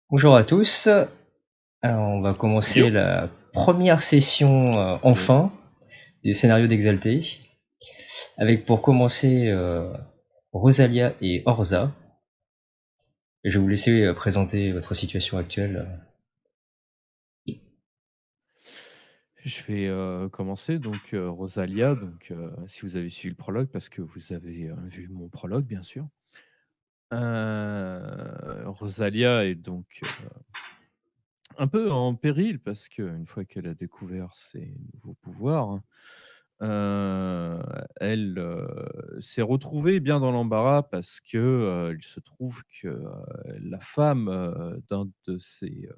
Bonjour à tous. Alors, on va commencer Yo. la première session enfin du scénario d'Exalté, avec pour commencer Rosalia et Orza. Je vais vous laisser présenter votre situation actuelle. Je vais commencer. Donc, Rosalia, si vous avez suivi le prologue, parce que vous avez vu mon prologue, bien sûr. Rosalia est donc un peu en péril, parce qu'une fois qu'elle a découvert ses nouveaux pouvoirs, elle s'est retrouvée bien dans l'embarras, parce que il se trouve que la femme d'un de ses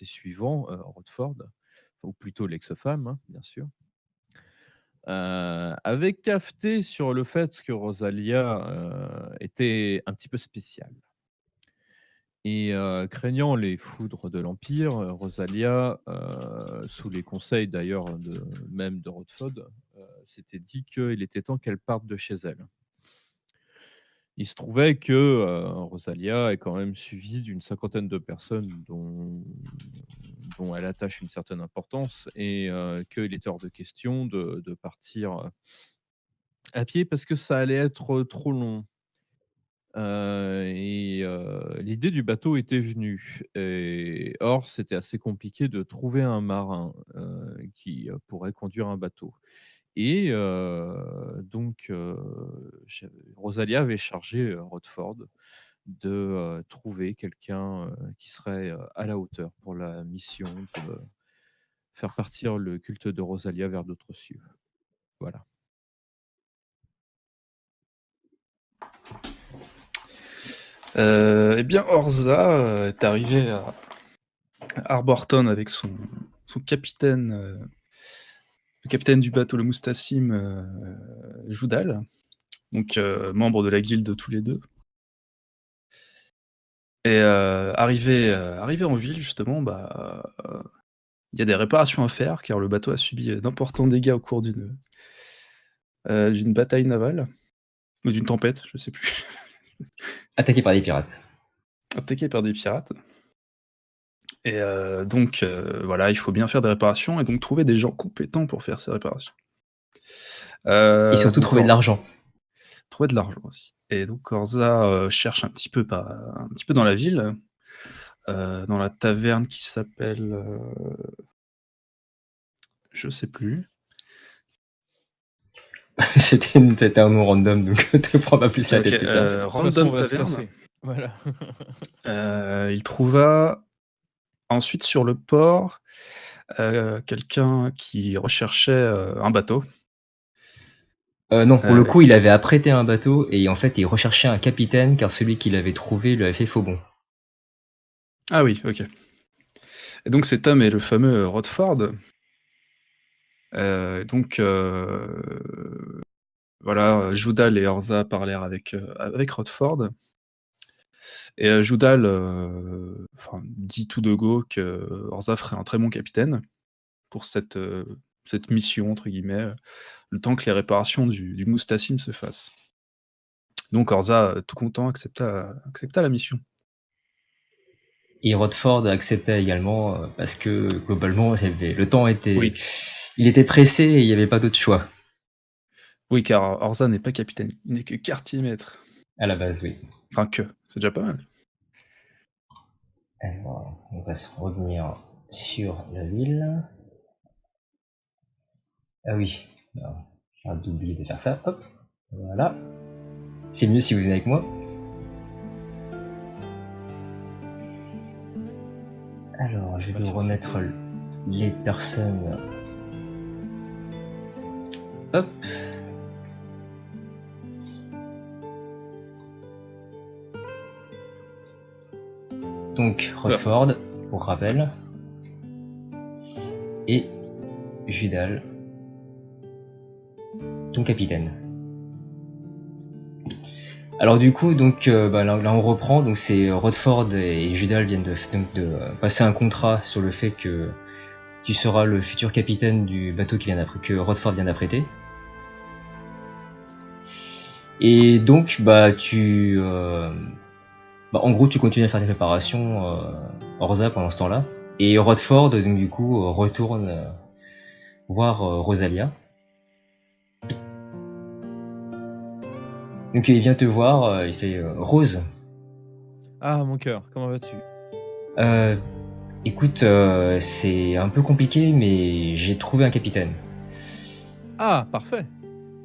suivants, Rodford, ou plutôt l'ex-femme, hein, bien sûr, avait cafeté sur le fait que Rosalia, était un petit peu spéciale et craignant les foudres de l'Empire, Rosalia, sous les conseils d'ailleurs de Rodford, s'était dit qu'il était temps qu'elle parte de chez elle. Il se trouvait que, Rosalia est quand même suivie d'une cinquantaine de personnes dont elle attache une certaine importance, et qu'il était hors de question de partir à pied, parce que ça allait être trop long. L'idée du bateau était venue, et or c'était assez compliqué de trouver un marin, qui pourrait conduire un bateau, et je Rosalia avait chargé, Rodford de trouver quelqu'un, qui serait, à la hauteur pour la mission de faire partir le culte de Rosalia vers d'autres cieux. Voilà. Eh bien, Orza est arrivé à Arborton avec son capitaine, le capitaine du bateau, le Moustassim, Joudal, donc membre de la guilde tous les deux. Et arrivé en ville, justement, il y a des réparations à faire, car le bateau a subi d'importants dégâts au cours d'une bataille navale, ou d'une tempête, je sais plus, Attaqué par des pirates. attaqué par des pirates. Et voilà, il faut bien faire des réparations et donc trouver des gens compétents pour faire ces réparations. Et surtout Donc trouver de l'argent. trouver de l'argent aussi. Et donc Orza cherche un petit peu dans la ville, dans la taverne qui s'appelle, je sais plus. C'était un nom random, donc te prends pas plus la OK, tête que ça. De toute façon, on Random va se Taverne. casser. Voilà. Il trouva ensuite sur le port quelqu'un qui recherchait un bateau. Non, pour le Euh, coup, il avait apprêté un bateau et en fait, il recherchait un capitaine car celui qu'il avait trouvé lui avait fait faux bond. Ah oui, ok. Et donc cet homme est le fameux Rodford. Donc voilà, Joudal et Orza parlèrent avec Rodford. Et Joudal dit tout de go que Orza ferait un très bon capitaine pour cette mission, entre guillemets, le temps que les réparations du Moustassim se fassent. Donc Orza, tout content, accepta la mission. Et Rodford acceptait également parce que globalement, Oui, il était pressé et il n'y avait pas d'autre choix oui, car Orza n'est pas capitaine, il n'est que quartier-maître. à la base, oui. Enfin c'est déjà pas mal. Alors, on va se revenir sur la ville. Ah oui, j'ai oublié de faire ça. Hop, voilà. C'est mieux si vous venez avec moi. Alors, je vais vous remettre les personnes. Hop. Donc, Rodford, pour rappel. Et Judal, ton capitaine. Alors du coup, donc là on reprend. Donc c'est Rodford et Judal viennent de passer un contrat sur le fait que tu seras le futur capitaine du bateau que Rodford vient d'apprêter. Et donc tu Bah, en gros, tu continues à faire tes préparations, Orza, pendant ce temps-là. Et Rodford, donc du coup, retourne voir Rosalia. Donc il vient te voir, il fait Rose. Ah, mon cœur, comment vas-tu? Écoute, c'est un peu compliqué, mais j'ai trouvé un capitaine. Ah, parfait.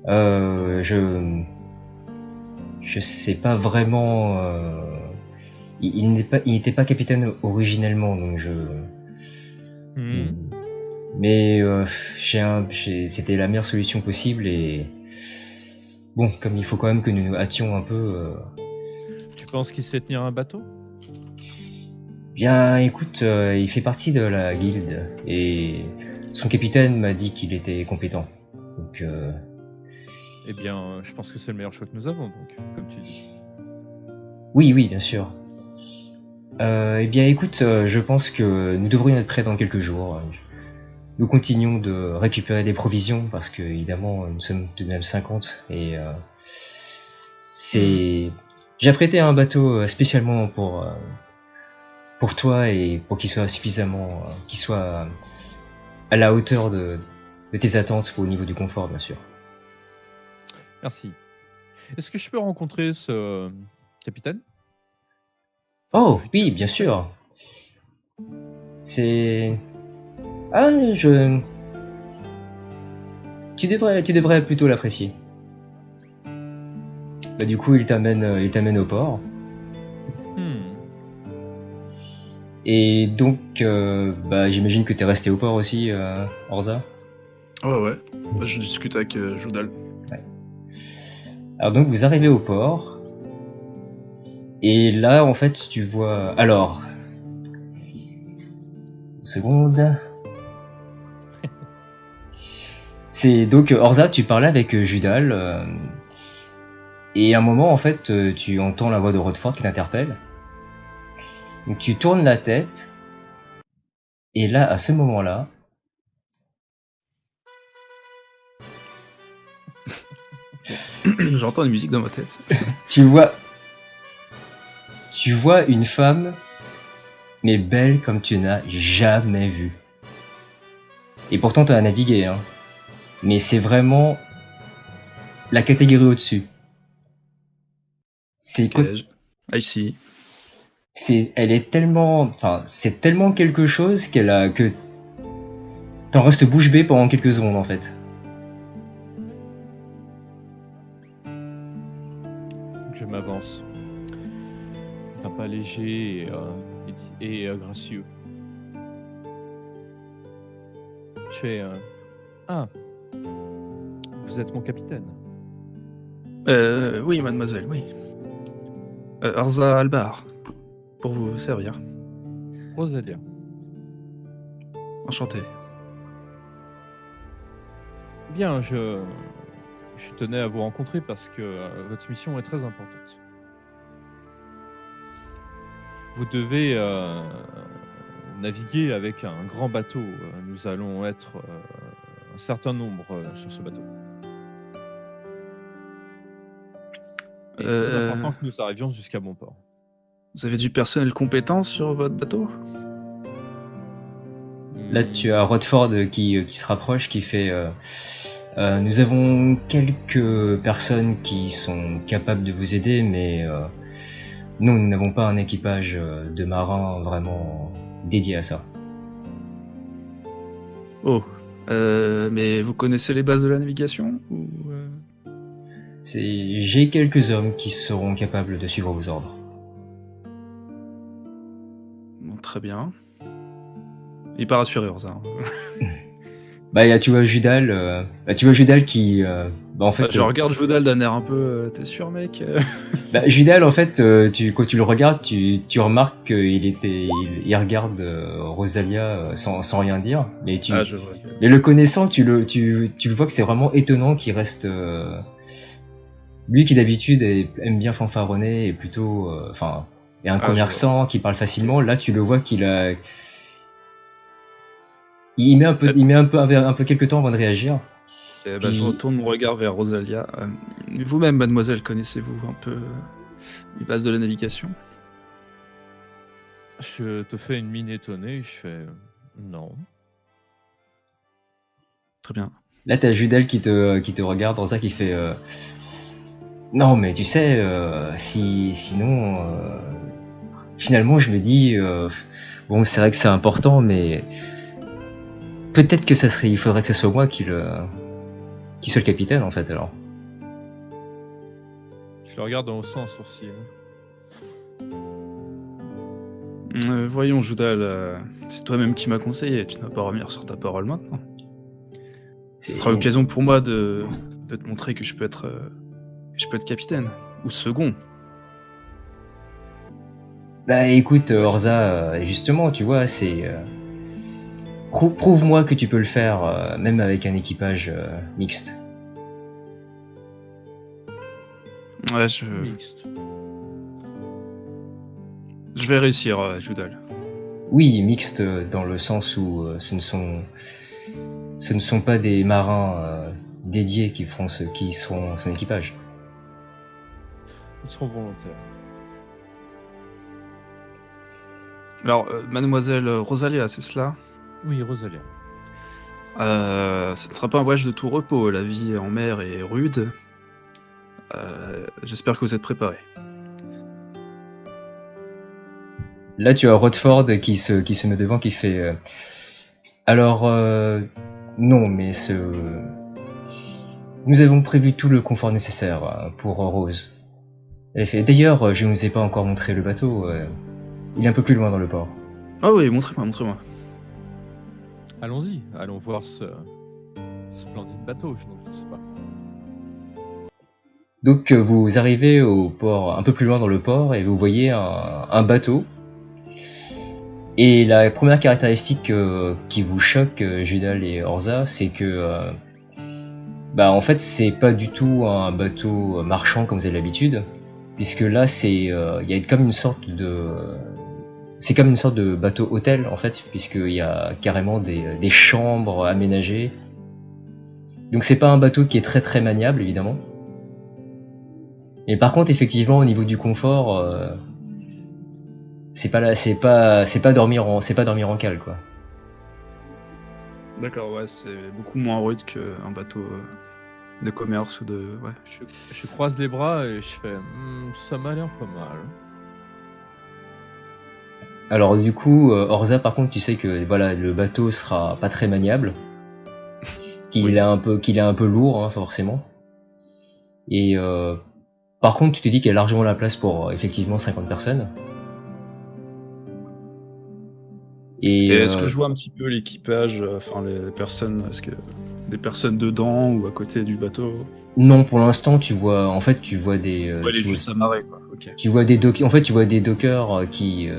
Je sais pas vraiment. Il n'était pas capitaine originellement, donc mais c'était la meilleure solution possible et bon, comme il faut quand même que nous nous hâtions un peu. Tu penses qu'il sait tenir un bateau? Bien, écoute, il fait partie de la guilde et son capitaine m'a dit qu'il était compétent. Donc, Eh bien, je pense que c'est le meilleur choix que nous avons, donc, comme tu dis. oui, bien sûr. Eh bien, écoute, je pense que nous devrions être prêts dans quelques jours. Nous continuons de récupérer des provisions parce que, évidemment, nous sommes tout de même 50 et j'ai apprêté un bateau spécialement pour toi et pour qu'il soit suffisamment, qu'il soit à la hauteur de tes attentes au niveau du confort, bien sûr. Merci. Est-ce que je peux rencontrer ce capitaine? Oh, oui, bien sûr. C'est... Ah, Tu devrais plutôt l'apprécier. Bah, du coup, il t'amène au port. Et donc, bah, j'imagine que t'es resté au port aussi, Orza. Ouais. Je discute avec Joudal. Ouais. Alors donc, vous arrivez au port. Et là, en fait, tu vois... Alors... Une seconde... C'est donc, Orza, tu parlais avec Judal. Et à un moment, en fait, tu entends la voix de Rodford qui t'interpelle. Donc tu tournes la tête, et là, à ce moment-là... J'entends une musique dans ma tête. tu vois une femme, mais belle comme tu n'as jamais vu. Et pourtant, tu as navigué, hein. Mais c'est vraiment la catégorie au-dessus. Ici. Elle est tellement... Enfin, c'est tellement quelque chose que t'en restes bouche bée pendant quelques secondes, en fait. Je m'avance. Un pas léger et gracieux. Je fais... Ah, vous êtes mon capitaine. Oui, mademoiselle, oui. Orza Albar, pour vous servir. Rosalia. Enchanté. Bien, je tenais à vous rencontrer parce que votre mission est très importante. Vous devez naviguer avec un grand bateau. Nous allons être un certain nombre sur ce bateau. Et il est très important que nous arrivions jusqu'à bon port. Vous avez du personnel compétent sur votre bateau? Là, tu as Rodford qui se rapproche, qui fait... nous avons quelques personnes qui sont capables de vous aider, mais nous n'avons pas un équipage de marins vraiment dédié à ça. Oh, mais vous connaissez les bases de la navigation ou J'ai quelques hommes qui seront capables de suivre vos ordres. Bon, très bien. Il est pas rassuré, Orza. Bah, tu vois Judal qui... en fait, je regarde Joudal d'un air un peu... T'es sûr, mec? Bah, Judal, en fait, quand tu le regardes, tu remarques qu'il regarde Rosalia sans rien dire. Mais je vois. Mais le connaissant, tu le vois que c'est vraiment étonnant qu'il reste... Lui qui d'habitude aime bien fanfaronner et plutôt... est un commerçant qui parle facilement. Là, tu le vois qu'il a... Il met un peu quelques temps avant de réagir. Okay, puis... Je retourne mon regard vers Rosalia. Vous-même, mademoiselle, connaissez-vous un peu les bases de la navigation? Je te fais une mine étonnée, je fais non. Très bien. Là, t'as Judal qui te regarde, Orza qui fait non, mais tu sais, sinon, finalement, je me dis, bon, c'est vrai que c'est important, mais peut-être que il faudrait que ce soit moi qui soit le capitaine, en fait, alors. Je le regarde en haussant un sourcil. Voyons, Judal, c'est toi-même qui m'as conseillé. Tu n'as pas à revenir sur ta parole maintenant. Ce sera l'occasion pour moi de te montrer que je peux être capitaine ou second. Bah écoute, Orza, justement, tu vois, c'est prouve-moi que tu peux le faire, même avec un équipage mixte. Ouais, Mixte. je vais réussir, Judal. Oui, mixte dans le sens où ce ne sont pas des marins dédiés qui seront son équipage. Ils seront volontaires. Alors, mademoiselle Rosalia, c'est cela? Oui, Rosalia. Ce ne sera pas un voyage de tout repos. La vie en mer est rude. J'espère que vous êtes préparés. Là, tu as Rodford qui se met devant, qui fait alors, non, mais nous avons prévu tout le confort nécessaire pour Rose. Elle fait d'ailleurs, je ne vous ai pas encore montré le bateau. Il est un peu plus loin dans le port. Ah oui, montrez-moi. Allons-y, allons voir ce splendide bateau, je n'en doute pas. Donc, vous arrivez au port, un peu plus loin dans le port, et vous voyez un bateau. Et la première caractéristique qui vous choque, Judal et Orza, c'est que en fait, c'est pas du tout un bateau marchand comme vous avez l'habitude, puisque là, il y a comme une sorte de bateau hôtel en fait, puisqu'il y a carrément des chambres aménagées. Donc c'est pas un bateau qui est très très maniable évidemment. Mais par contre, effectivement, au niveau du confort, c'est pas dormir en cale quoi. D'accord, ouais, c'est beaucoup moins rude qu'un bateau de commerce ou de... Ouais. Je croise les bras et je fais ça m'a l'air pas mal. Alors du coup, Orza, par contre, tu sais que voilà, le bateau sera pas très maniable, qu'il est un peu lourd, hein, forcément. Et par contre, tu te dis qu'il y a largement la place pour effectivement 50 personnes. Et est-ce que je vois un petit peu l'équipage, enfin les personnes, est-ce que des personnes dedans ou à côté du bateau? non, pour l'instant, tu vois des, Ouais, tu vois, juste amarré, quoi. Ok. tu vois des dockers qui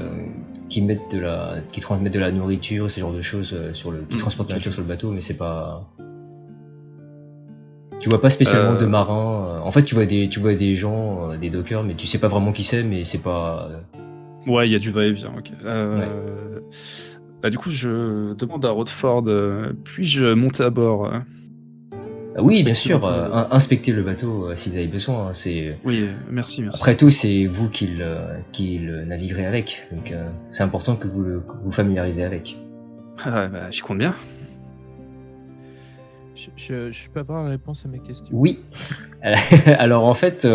transmettent de la nourriture, ce genre de choses qui transportent la ok, nourriture sur le bateau, mais c'est pas. Tu vois pas spécialement de marins. En fait, tu vois des gens, des dockers, mais tu sais pas vraiment qui c'est, mais c'est pas. Ouais, il y a du va-et-vient, ok. Ouais. Bah, du coup, je demande à Rodford, puis-je monter à bord? Oui, bien Inspecter un sûr, peu inspectez le bateau si vous avez besoin. C'est Oui, merci. Après tout, c'est vous qui le naviguerez avec, donc c'est important que vous vous familiarisez avec. Ah, bah, j'y compte bien. Je peux avoir la réponse à mes questions? Oui. Alors en fait,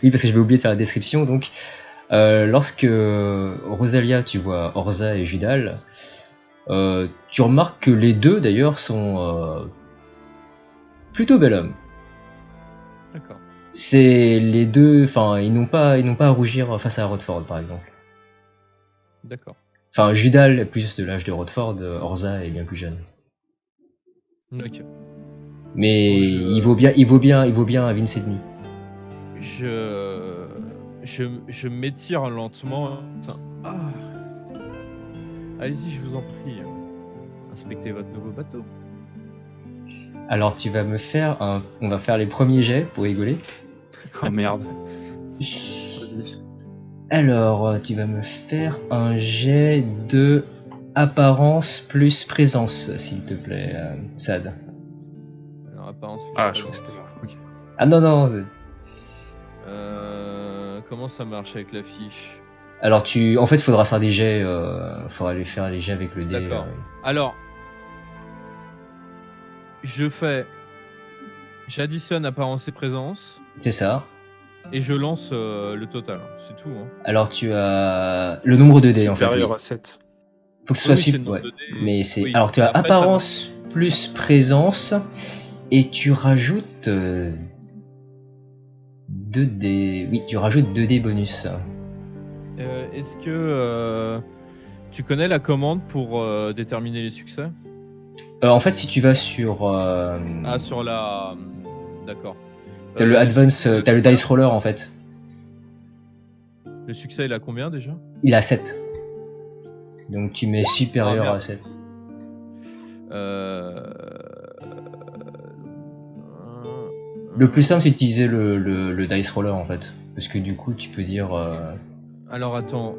oui, parce que j'avais oublié de faire la description. Donc, lorsque Rosalia, tu vois Orza et Judal, tu remarques que les deux d'ailleurs sont plutôt bel homme. D'accord. C'est les deux, enfin, ils n'ont pas à rougir face à Rodford, par exemple. D'accord. Enfin, Judal est plus de l'âge de Rodford, Orza est bien plus jeune. Ok. Mais Bon, il vaut bien un Vince et demi. Je m'étire lentement. Ah. Allez-y, je vous en prie. Inspectez votre nouveau bateau. Alors tu vas me faire on va faire les premiers jets pour rigoler. Oh merde. Vas-y. Alors tu vas me faire un jet de apparence plus présence, s'il te plaît, Sad. Alors, apparence. Ah, je crois que c'était là. Ok. Ah non. Comment ça marche avec la fiche? Alors en fait, faudra faire des jets, faudra aller faire les jets avec le dé. D'accord. Alors, j'additionne apparence et présence C'est ça. et je lance le total. C'est tout. Hein. Alors tu as le nombre de dés en fait. Supérieur Oui. à 7. Faut que ce soit c'est le nombre ouais. de dés. Mais c'est. Oui. Alors tu as Après, apparence plus présence et tu rajoutes 2 dés. Oui, tu rajoutes 2 dés bonus. Est-ce que tu connais la commande pour déterminer les succès? En fait, si tu vas sur. Ah, sur la. D'accord. T'as le advance, t'as le dice roller en fait. Le succès, il a combien déjà? Il a 7. Donc tu mets supérieur à 7. Le plus simple, c'est d'utiliser le dice roller en fait. Parce que du coup, tu peux dire. Alors attends.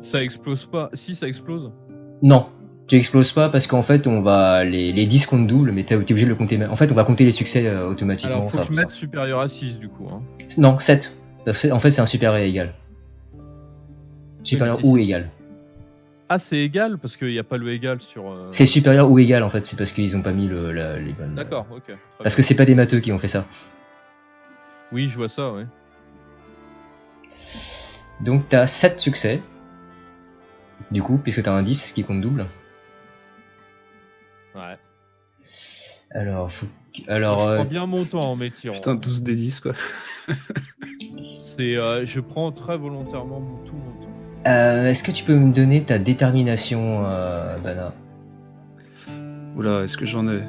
Ça explose pas. Si, ça explose. Non, tu exploses pas parce qu'en fait, on va. Les 10 comptent double, mais t'es obligé de le compter. En fait, on va compter les succès automatiquement. Alors, faut ça, que je mette supérieur à 6 du coup. Hein. Non, 7. En fait, c'est un supérieur et égal. Supérieur ou égal. Ah, c'est égal parce qu'il n'y a pas le égal sur. C'est supérieur ou égal en fait, c'est parce qu'ils ont pas mis les bonnes. D'accord, ok. Parce que c'est pas des matheux qui ont fait ça. Oui, je vois ça, ouais. Donc t'as 7 succès. Du coup, puisque t'as un 10 qui compte double. Ouais. Alors, je prends bien mon temps en m'étirant. Putain, 12 des 10 quoi. Je prends très volontairement tout mon temps. Est-ce que tu peux me donner ta détermination, Bana? Oula, est-ce que j'en ai?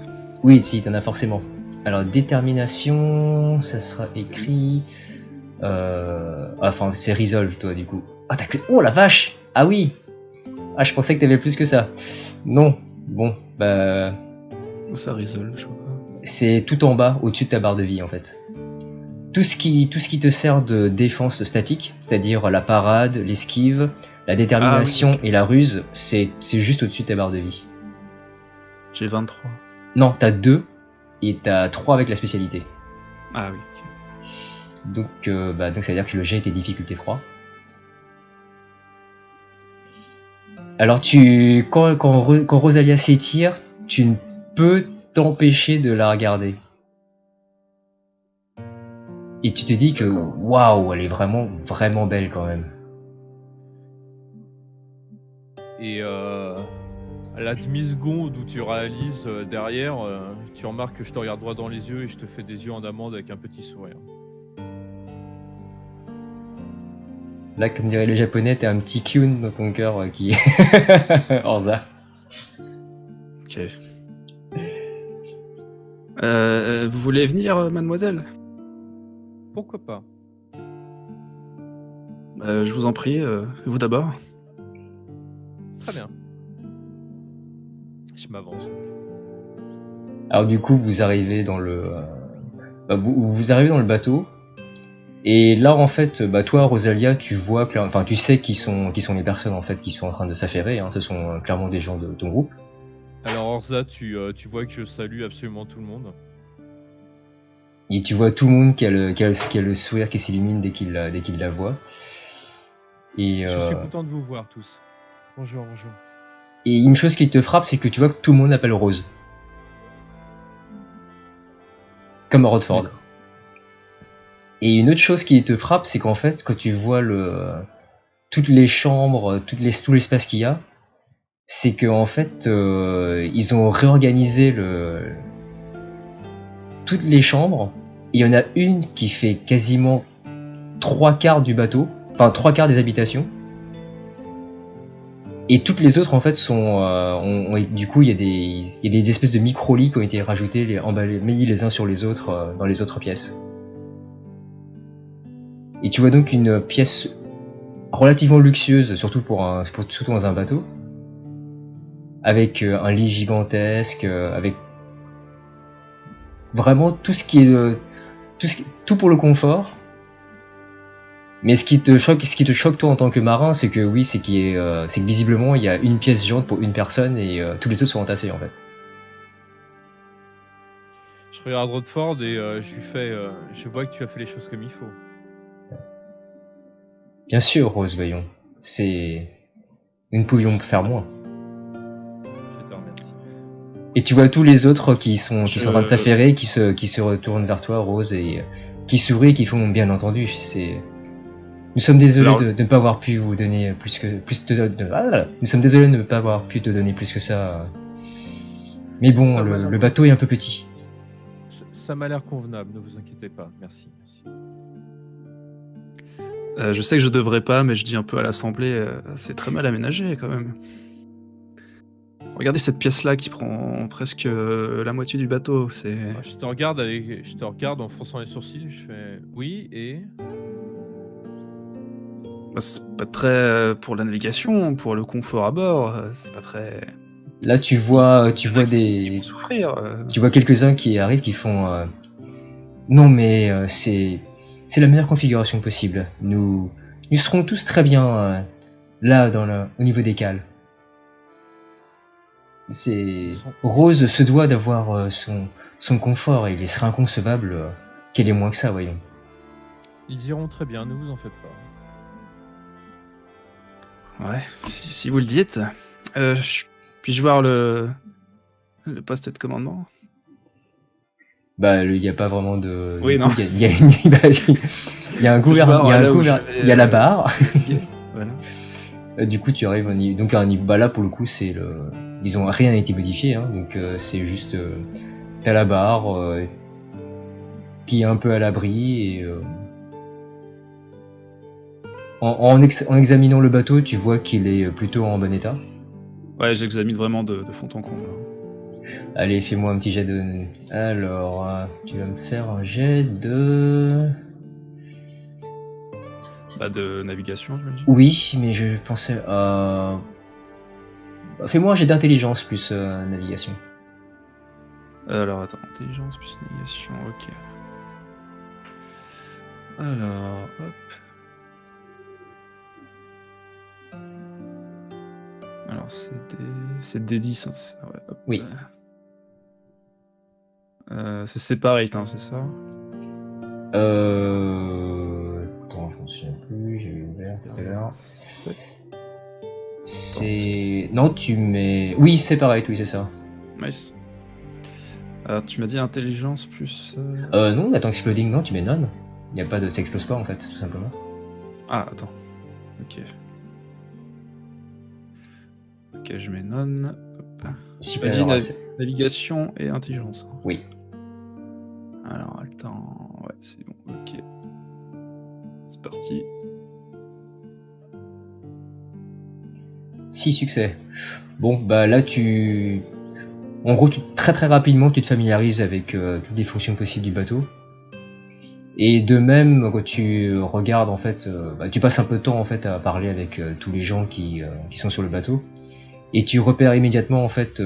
Oui, si, t'en as forcément. Alors, détermination, ça sera écrit... Enfin, c'est resolve, toi, du coup. Ah, t'as que... Oh, la vache! Ah oui! Ah, je pensais que t'avais plus que ça. Non. Bon, bah... Où ça resolve, je vois pas. C'est tout en bas, au-dessus de ta barre de vie, en fait. Tout ce qui te sert de défense statique, c'est-à-dire la parade, l'esquive, la détermination et la ruse, c'est juste au-dessus de ta barre de vie. J'ai 23. Non, t'as 2 et t'as 3 avec la spécialité. Ah oui, ok. Donc ça veut dire que le jet était difficulté 3. Alors quand Rosalia s'étire, tu ne peux t'empêcher de la regarder. Et tu te dis que waouh, elle est vraiment vraiment belle quand même. Et à la demi-seconde où tu réalises derrière, tu remarques que je te regarde droit dans les yeux et je te fais des yeux en amande avec un petit sourire. Là, comme dirait les japonais, t'as un petit kyun dans ton cœur qui est Orza. Ok. Vous voulez venir, mademoiselle? Pourquoi pas? Je vous en prie, vous d'abord. Très bien. Je m'avance. Alors du coup, vous arrivez dans le, vous arrivez dans le bateau. Et là, en fait, toi, Rosalia, tu vois, enfin, tu sais qui sont les personnes en fait qui sont en train de s'affairer. Hein, ce sont clairement des gens de ton groupe. Alors Orza, tu vois que je salue absolument tout le monde. Et tu vois tout le monde qui a le sourire qui s'illumine dès qu'il la voit. Et je suis content de vous voir tous. Bonjour, bonjour. Et une chose qui te frappe, c'est que tu vois que tout le monde appelle Rose. Comme à Rodford. Oui. Et une autre chose qui te frappe, c'est qu'en fait, quand tu vois toutes les chambres, tout l'espace qu'il y a, c'est qu'en fait, ils ont réorganisé toutes les chambres. Et il y en a une qui fait quasiment 3/4 du bateau, enfin 3/4 des habitations. Et toutes les autres en fait sont, du coup il y a des espèces de micro-lits qui ont été rajoutés, emballés, mis les uns sur les autres dans les autres pièces. Et tu vois donc une pièce relativement luxueuse, surtout surtout dans un bateau, avec un lit gigantesque, avec vraiment tout ce qui est tout pour le confort. Mais ce qui te choque toi en tant que marin, c'est que oui, c'est que visiblement il y a une pièce géante pour une personne et tous les autres sont entassés en fait. Je regarde Rodford et je lui fais, je vois que tu as fait les choses comme il faut. Bien sûr, Rose, voyons. Nous ne pouvions faire moins. Je te remercie. Et tu vois tous les autres qui sont en train de Je- s'affairer, qui se retournent vers toi, Rose, et qui sourient, qui font bien entendu. Nous sommes désolés Alors- de ne pas avoir pu vous donner nous sommes désolés de ne pas avoir pu te donner plus que ça. Mais bon, Ça m'a l'air le bateau est un peu petit. Ça m'a l'air convenable, ne vous inquiétez pas. Merci. Je sais que je devrais pas, mais je dis un peu à l'Assemblée, c'est très mal aménagé quand même. Regardez cette pièce-là qui prend presque la moitié du bateau. C'est Je te regarde en fronçant les sourcils, je fais oui et bah, c'est pas très pour la navigation, pour le confort à bord. C'est pas très. Là, tu vois Ils vont souffrir. tu vois quelques-uns qui arrivent, qui font non, mais c'est la meilleure configuration possible. Nous serons tous très bien là au niveau des cales. Rose se doit d'avoir son confort et il serait inconcevable qu'elle ait moins que ça, voyons. ils iront très bien, ne vous en faites pas. Ouais, si vous le dites. Puis-je voir le poste de commandement? Bah, il n'y a pas vraiment de. Oui, du non. coup, il y a il y a un gouverneur, il y a la barre. Voilà. Du coup, tu arrives donc à un niveau. Bah là, pour le coup, disons, rien n'a été modifié, hein, donc c'est juste. T'as la barre qui est un peu à l'abri et. En examinant le bateau, tu vois qu'il est plutôt en bon état. Ouais, j'examine vraiment de fond en comble. Allez, fais-moi un petit jet de. Alors, tu vas me faire un jet de. Bah, de navigation, j'imagine. Oui, mais je pensais à. Fais-moi un jet d'intelligence plus navigation. Alors, attends, intelligence plus navigation, ok. Alors, hop. Alors, c'est des 10, hein, c'est ça, ouais. Hop. Oui. C'est separate, hein, c'est ça? Attends, je m'en souviens plus, j'ai ouvert tout à l'heure. C'est. Non, tu mets. Oui, c'est pareil, oui, c'est ça. Nice. Alors, tu m'as dit intelligence plus. Non, attends, exploding, non, tu mets none. Il n'y a pas de. Ça explose pas en fait, tout simplement. Ah, attends. Ok. Ok, je mets none. Hop. Super. Tu m'as dit navigation et intelligence. Oui. Alors, attends. Ouais, c'est bon, ok. C'est parti. 6 succès. Bon, bah là, En gros, très très rapidement, tu te familiarises avec toutes les fonctions possibles du bateau. Et de même, quand tu regardes, en fait, tu passes un peu de temps en fait à parler avec tous les gens qui sont sur le bateau. Et tu repères immédiatement en fait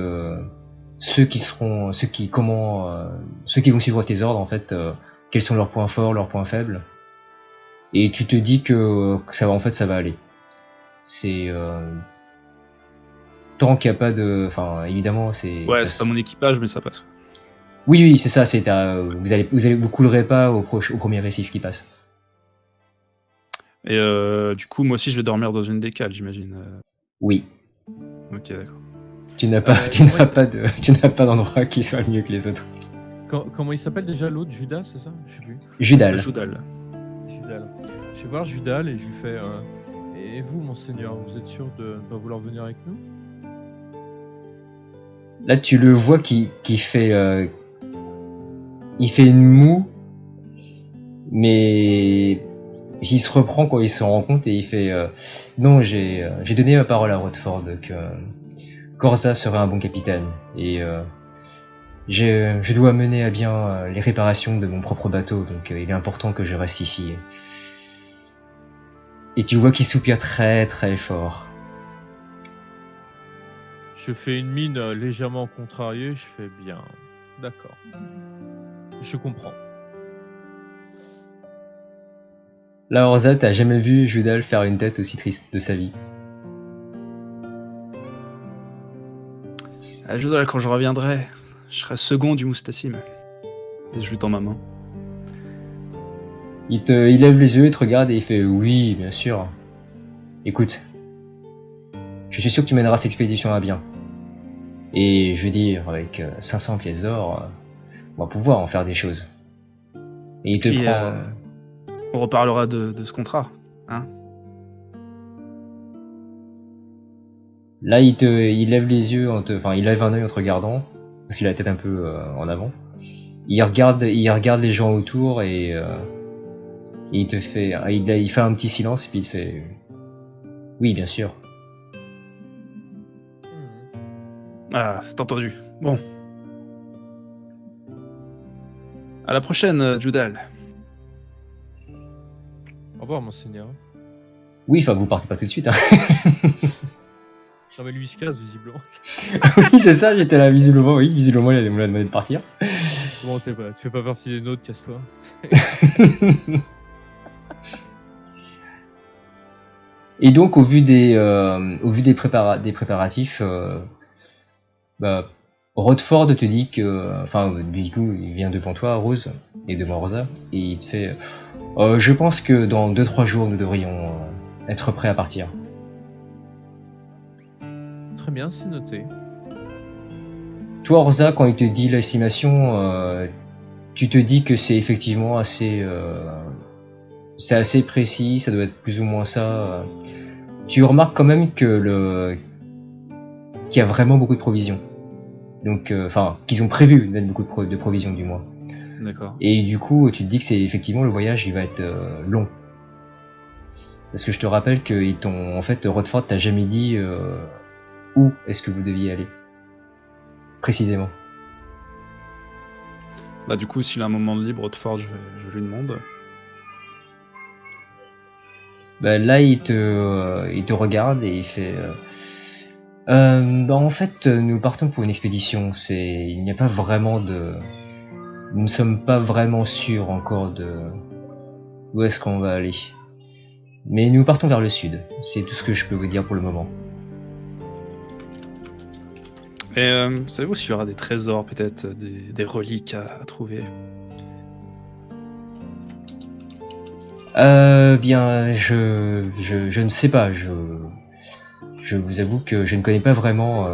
ceux qui vont suivre tes ordres en fait, quels sont leurs points forts, leurs points faibles. Et tu te dis que ça va aller. C'est tant qu'il n'y a pas de, enfin évidemment c'est. Ouais, c'est pas mon équipage, mais ça passe. Oui, c'est ça. Vous coulerez pas au premier récif qui passe. Et du coup, moi aussi, je vais dormir dans une des cales, j'imagine. Oui. Ok, d'accord. Tu n'as pas d'endroit qui soit mieux que les autres. Comment il s'appelle déjà l'autre? Judas, c'est ça? Je sais plus. Judal. Judal. Je vais voir Judal et je lui fais et vous, monseigneur, vous êtes sûr de ne pas vouloir venir avec nous? Là, tu le vois qui fait. Il fait une moue, mais il se reprend quand il se rend compte et il fait non, j'ai donné ma parole à Rodford que Corza serait un bon capitaine et je dois mener à bien les réparations de mon propre bateau, donc il est important que je reste ici. Et tu vois qu'il soupire très très fort. Je fais une mine légèrement contrariée, je fais bien. D'accord. Je comprends. Là, Orza, t'as jamais vu Judal faire une tête aussi triste de sa vie. Judal, quand je reviendrai, je serai second du Moustacim. Et je lui tends ma main. Il lève les yeux, il te regarde et il fait oui, bien sûr. Écoute, je suis sûr que tu mèneras cette expédition à bien. Et je veux dire, avec 500 pièces d'or, on va pouvoir en faire des choses. Et il te Puis, prend. on reparlera de ce contrat. Hein. Là, il lève les yeux, enfin, il lève un œil en te regardant, parce qu'il a la tête un peu en avant. Il regarde les gens autour et il te fait, il fait un petit silence et puis il te fait, oui, bien sûr. Ah, c'est entendu. Bon. À la prochaine, Judal. Au revoir, monseigneur. Oui, enfin, vous partez pas tout de suite. Hein. Non, mais lui, il se casse, visiblement. Oui, c'est ça, j'étais là, visiblement, oui, visiblement, il a demandé de partir. Bon, tu fais pas partie des nôtres, casse-toi. Et donc, au vu des préparatifs, bah, Rodford te dit que, enfin, du coup, il vient devant toi, Rose, et devant Rosa, et il te fait, je pense que dans 2-3 jours, nous devrions être prêts à partir. Très bien, c'est noté. Toi, Rosa, quand il te dit l'estimation, tu te dis que c'est effectivement assez précis, ça doit être plus ou moins ça. Tu remarques quand même que qu'il y a vraiment beaucoup de provisions. Donc, enfin, qu'ils ont prévu de mettre beaucoup de provisions du moins. D'accord. Et du coup, tu te dis que c'est effectivement le voyage, il va être long. Parce que je te rappelle que en fait, Rodford t'a jamais dit où est-ce que vous deviez aller. Précisément. Bah du coup, s'il a un moment de libre, Rodford, je lui demande. Bah, là, il te regarde et il fait. Bah, en fait, nous partons pour une expédition. Il n'y a pas vraiment de. Nous ne sommes pas vraiment sûrs encore de où est-ce qu'on va aller. Mais nous partons vers le sud. C'est tout ce que je peux vous dire pour le moment. Et savez-vous s'il y aura des trésors, peut-être des reliques à trouver? Bien, je ne sais pas. Je vous avoue que je ne connais pas vraiment.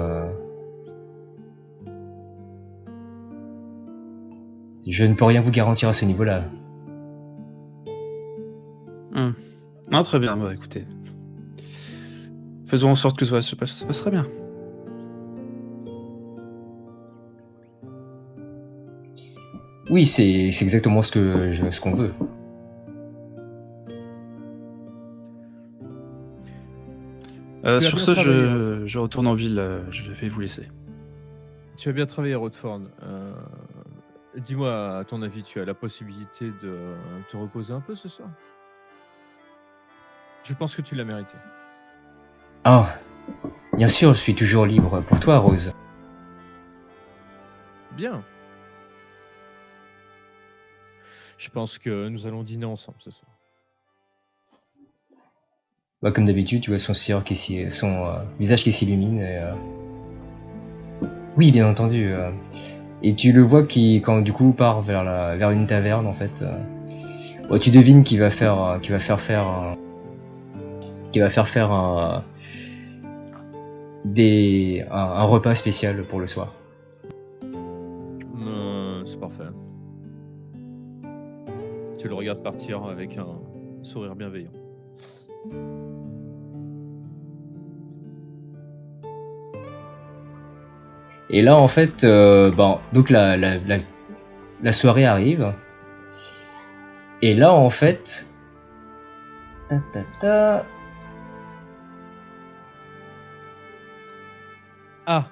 Je ne peux rien vous garantir à ce niveau-là. Ah, très bien, bah écoutez. Faisons en sorte que ça se passe très bien. Oui, c'est exactement ce qu'on veut. Sur ce, je retourne en ville, je vais vous laisser. Tu as bien travaillé, Rodford. Dis-moi, à ton avis, tu as la possibilité de te reposer un peu ce soir? Je pense que tu l'as mérité. Ah, bien sûr, je suis toujours libre pour toi, Rose. Bien. Je pense que nous allons dîner ensemble ce soir. Bah, comme d'habitude, tu vois son visage qui s'illumine. Oui, bien entendu. Et tu le vois quand du coup part vers une taverne en fait. Tu devines qu'il va faire un repas spécial pour le soir. C'est parfait. Tu le regardes partir avec un sourire bienveillant. Et là en fait, donc la soirée arrive. Et là en fait, Ah,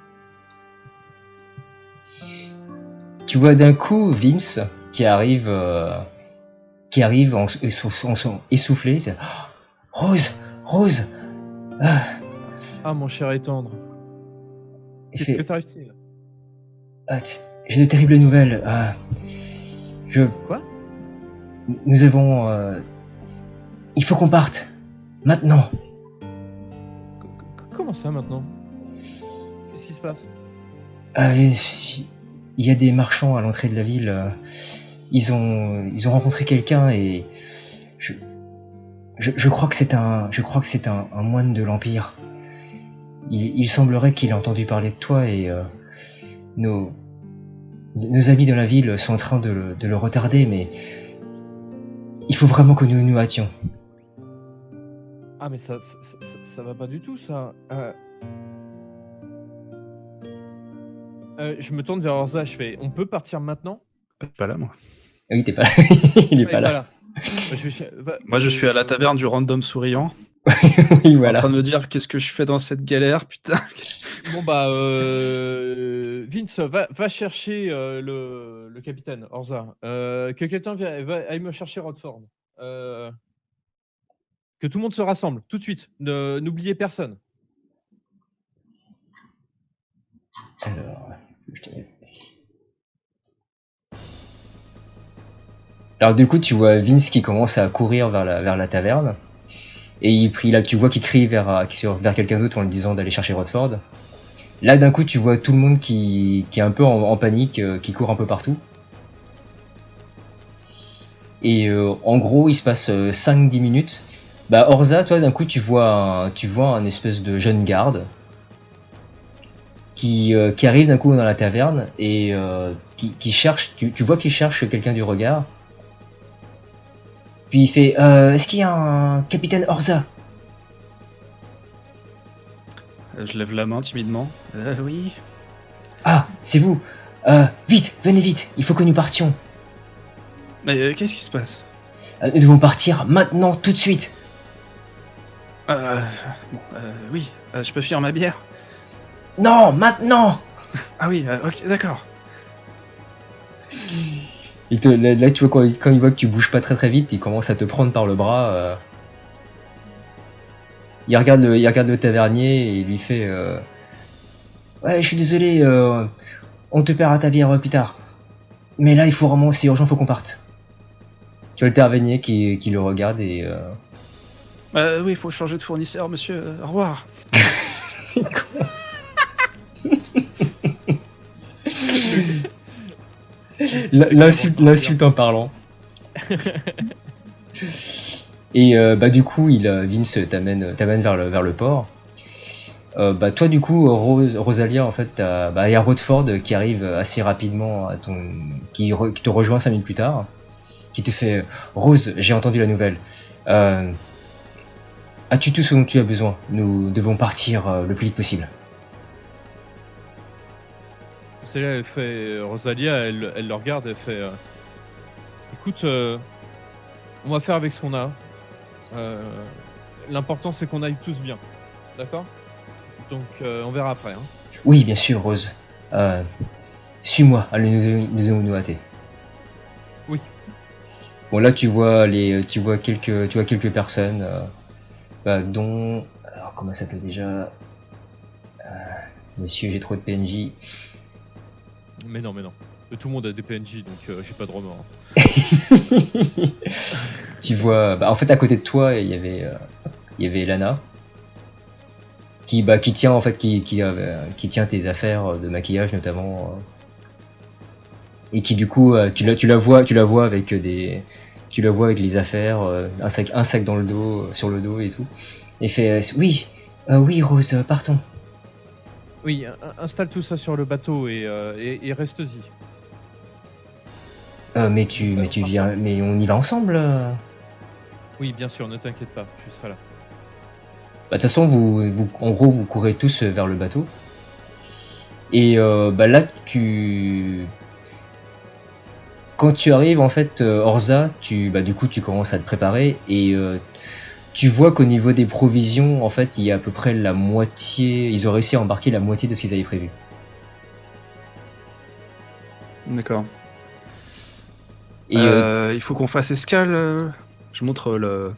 tu vois d'un coup Vince qui arrive essoufflé. Il fait, oh, Rose. Ah, mon cher et tendre. Il Qu'est-ce que fait, t'arrive-t-il? j'ai de terribles nouvelles. Quoi? Nous avons. Il faut qu'on parte maintenant. Comment ça maintenant? Qu'est-ce qui se passe? Il y a des marchands à l'entrée de la ville. Ils ont rencontré quelqu'un et Je crois que c'est un moine de l'Empire. Il semblerait qu'il ait entendu parler de toi et nos amis de la ville sont en train de le retarder, mais il faut vraiment que nous nous hâtions. Ah mais ça va pas du tout ça. Je me tourne vers Orza, je fais on peut partir maintenant? Pas là, moi. Oui, t'es pas là. Il est pas là. Moi, je suis à la taverne du random souriant. Oui, voilà. En train de me dire qu'est-ce que je fais dans cette galère, putain. Bon bah Vince, va chercher le capitaine Orza. Que quelqu'un aille me chercher Rodford. Que tout le monde se rassemble tout de suite. N'oubliez personne. Alors, Alors du coup, tu vois Vince qui commence à courir vers la taverne. Et là, tu vois qu'il crie vers quelqu'un d'autre en lui disant d'aller chercher Rodford. Là, d'un coup, tu vois tout le monde qui est un peu en panique, qui court un peu partout. Et en gros, il se passe 5-10 minutes. Bah, Orza, toi, d'un coup, tu vois un espèce de jeune garde qui arrive d'un coup dans la taverne et qui cherche. Tu vois qu'il cherche quelqu'un du regard. Puis il fait est-ce qu'il y a un capitaine Orza? Je lève la main timidement. Oui. Ah, c'est vous. Vite, venez vite, il faut que nous partions. Mais qu'est-ce qui se passe? Nous devons partir maintenant, tout de suite. Oui, je peux finir ma bière? Non, maintenant. Ah oui, ok, d'accord. Là, tu vois, quand il voit que tu bouges pas très vite, il commence à te prendre par le bras. Il regarde le tavernier et il lui fait ouais, je suis désolé, on te paiera ta bière plus tard. Mais là, c'est urgent, faut qu'on parte. Tu vois le tavernier qui le regarde et Oui, il faut changer de fournisseur, monsieur. Au revoir. L'insulte en parlant. Et bah du coup, Vince t'amène vers le port. Bah toi du coup, Rosalia, en fait, il y a Rodford qui arrive assez rapidement qui te rejoint 5 minutes plus tard, qui te fait Rose, j'ai entendu la nouvelle. As-tu tout ce dont tu as besoin? Nous devons partir le plus vite possible. C'est là, elle fait Rosalia, elle le regarde, elle fait écoute, on va faire avec ce qu'on a. L'important c'est qu'on aille tous bien, d'accord? Donc on verra après. Hein. Oui, bien sûr, Rose. Suis-moi, allez, nous devons nous hâter. Oui. Bon là, tu vois quelques personnes, dont, alors comment ça s'appelle déjà? Monsieur, j'ai trop de PNJ. Mais non. Tout le monde a des PNJ, donc j'ai pas de remords. Tu vois, en fait, à côté de toi, il y avait Lana qui tient en fait qui tient tes affaires de maquillage notamment, et qui du coup tu la vois avec les affaires, un sac dans le dos, sur le dos et tout, et fait oui, Rose, partons. Oui, installe tout ça sur le bateau et reste-y. Mais tu viens, mais on y va ensemble. Oui, bien sûr, ne t'inquiète pas, je serai là. De toute façon, en gros, vous courez tous vers le bateau. Et là, quand tu arrives, en fait, Orza, du coup, tu commences à te préparer et tu vois qu'au niveau des provisions, en fait, il y a à peu près la moitié. Ils ont réussi à embarquer la moitié de ce qu'ils avaient prévu. D'accord. Et il faut qu'on fasse escale. Je montre le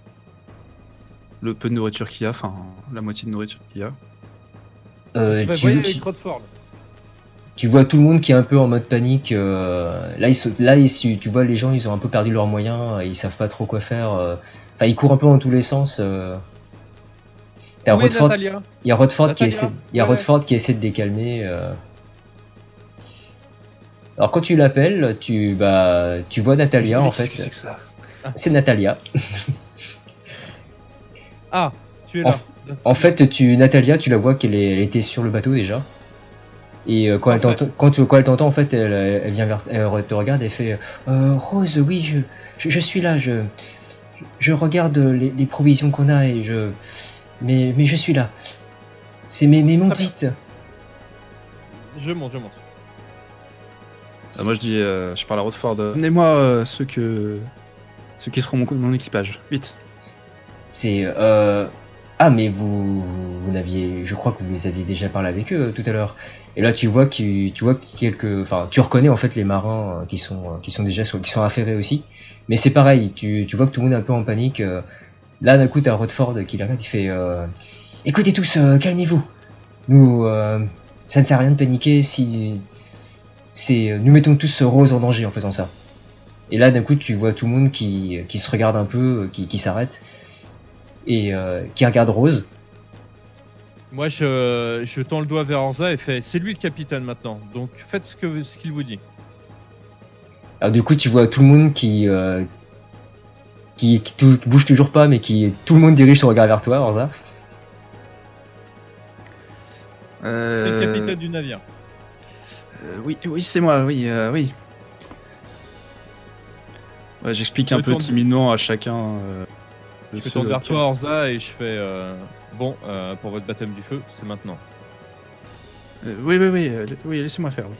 peu de nourriture qu'il y a, enfin la moitié de nourriture qu'il y a. Tu vois tout le monde qui est un peu en mode panique. Tu vois les gens, ils ont un peu perdu leurs moyens, ils savent pas trop quoi faire. Enfin, ils courent un peu dans tous les sens. T'as Rodford, il y a Rodford qui essaie de les calmer. Alors quand tu l'appelles, tu vois Natalia en fait. Qu'est-ce que c'est que ça? c'est Natalia. Ah, tu es là. En fait, Natalia, tu la vois qu'elle elle était sur le bateau déjà. Et quand elle Parfait. t'entend, quand elle t'entend, en fait, elle vient elle te regarde et fait Rose, oui, je suis là, je regarde les provisions qu'on a et mais je suis là. Mais monte Très bien. vite. Je monte. Moi je dis, je parle à Rodford. Amenez-moi ceux qui seront mon équipage. Vite. C'est ah, mais vous n'aviez, je crois que vous aviez déjà parlé avec eux tout à l'heure. Et là tu vois enfin tu reconnais en fait les marins qui sont déjà qui sont affairés aussi. Mais c'est pareil, tu vois que tout le monde est un peu en panique. Là d'un coup t'as Rodford qui la regarde, il fait écoutez tous, calmez-vous. Nous ça ne sert à rien de paniquer si nous mettons tous Rose en danger en faisant ça. Et là d'un coup tu vois tout le monde qui se regarde un peu, qui s'arrête et qui regarde Rose. Moi, je tends le doigt vers Orza et fais c'est lui le capitaine maintenant. Donc faites ce qu'il vous dit. Alors du coup, tu vois tout le monde qui bouge toujours pas, mais tout le monde dirige son regard vers toi, Orza. C'est le capitaine du navire. Oui, c'est moi, oui. Ouais, j'explique un peu timidement à chacun. Je me tourne vers toi, Orza, et je fais bon, pour votre baptême du feu, c'est maintenant. Oui, laissez-moi faire, oui.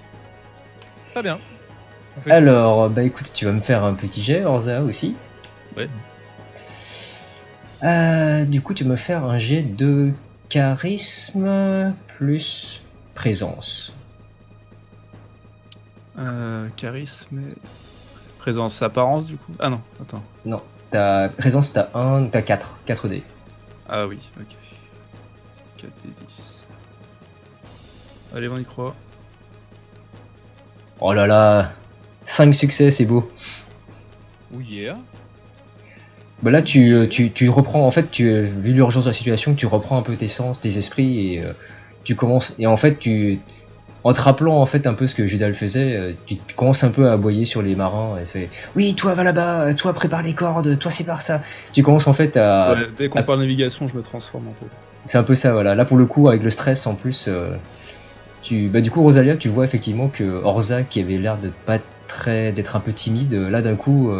Très bien. Alors, bah écoute, tu vas me faire un petit jet, Orza aussi. Ouais. Du coup, tu vas me faire un jet de charisme plus présence. Charisme et présence, apparence du coup. Ah non, attends. Non, ta présence, t'as 4 dés. Ah oui, ok. 4 des 10. Allez, on y croit. Oh là là, 5 succès, c'est beau. Oh yeah. Bah là, tu reprends, en fait, vu l'urgence de la situation, tu reprends un peu tes sens, tes esprits, et tu commences, et en fait, en te rappelant en fait un peu ce que Judal faisait, tu commences un peu à aboyer sur les marins, et fait oui, toi va là-bas, toi prépare les cordes, toi sépare ça. Tu commences en fait à... Ouais, dès qu'on parle navigation, je me transforme un peu. C'est un peu ça, voilà. Là pour le coup, avec le stress en plus, bah du coup, Rosalia, tu vois effectivement que Orza, qui avait l'air de pas d'être un peu timide, là d'un coup,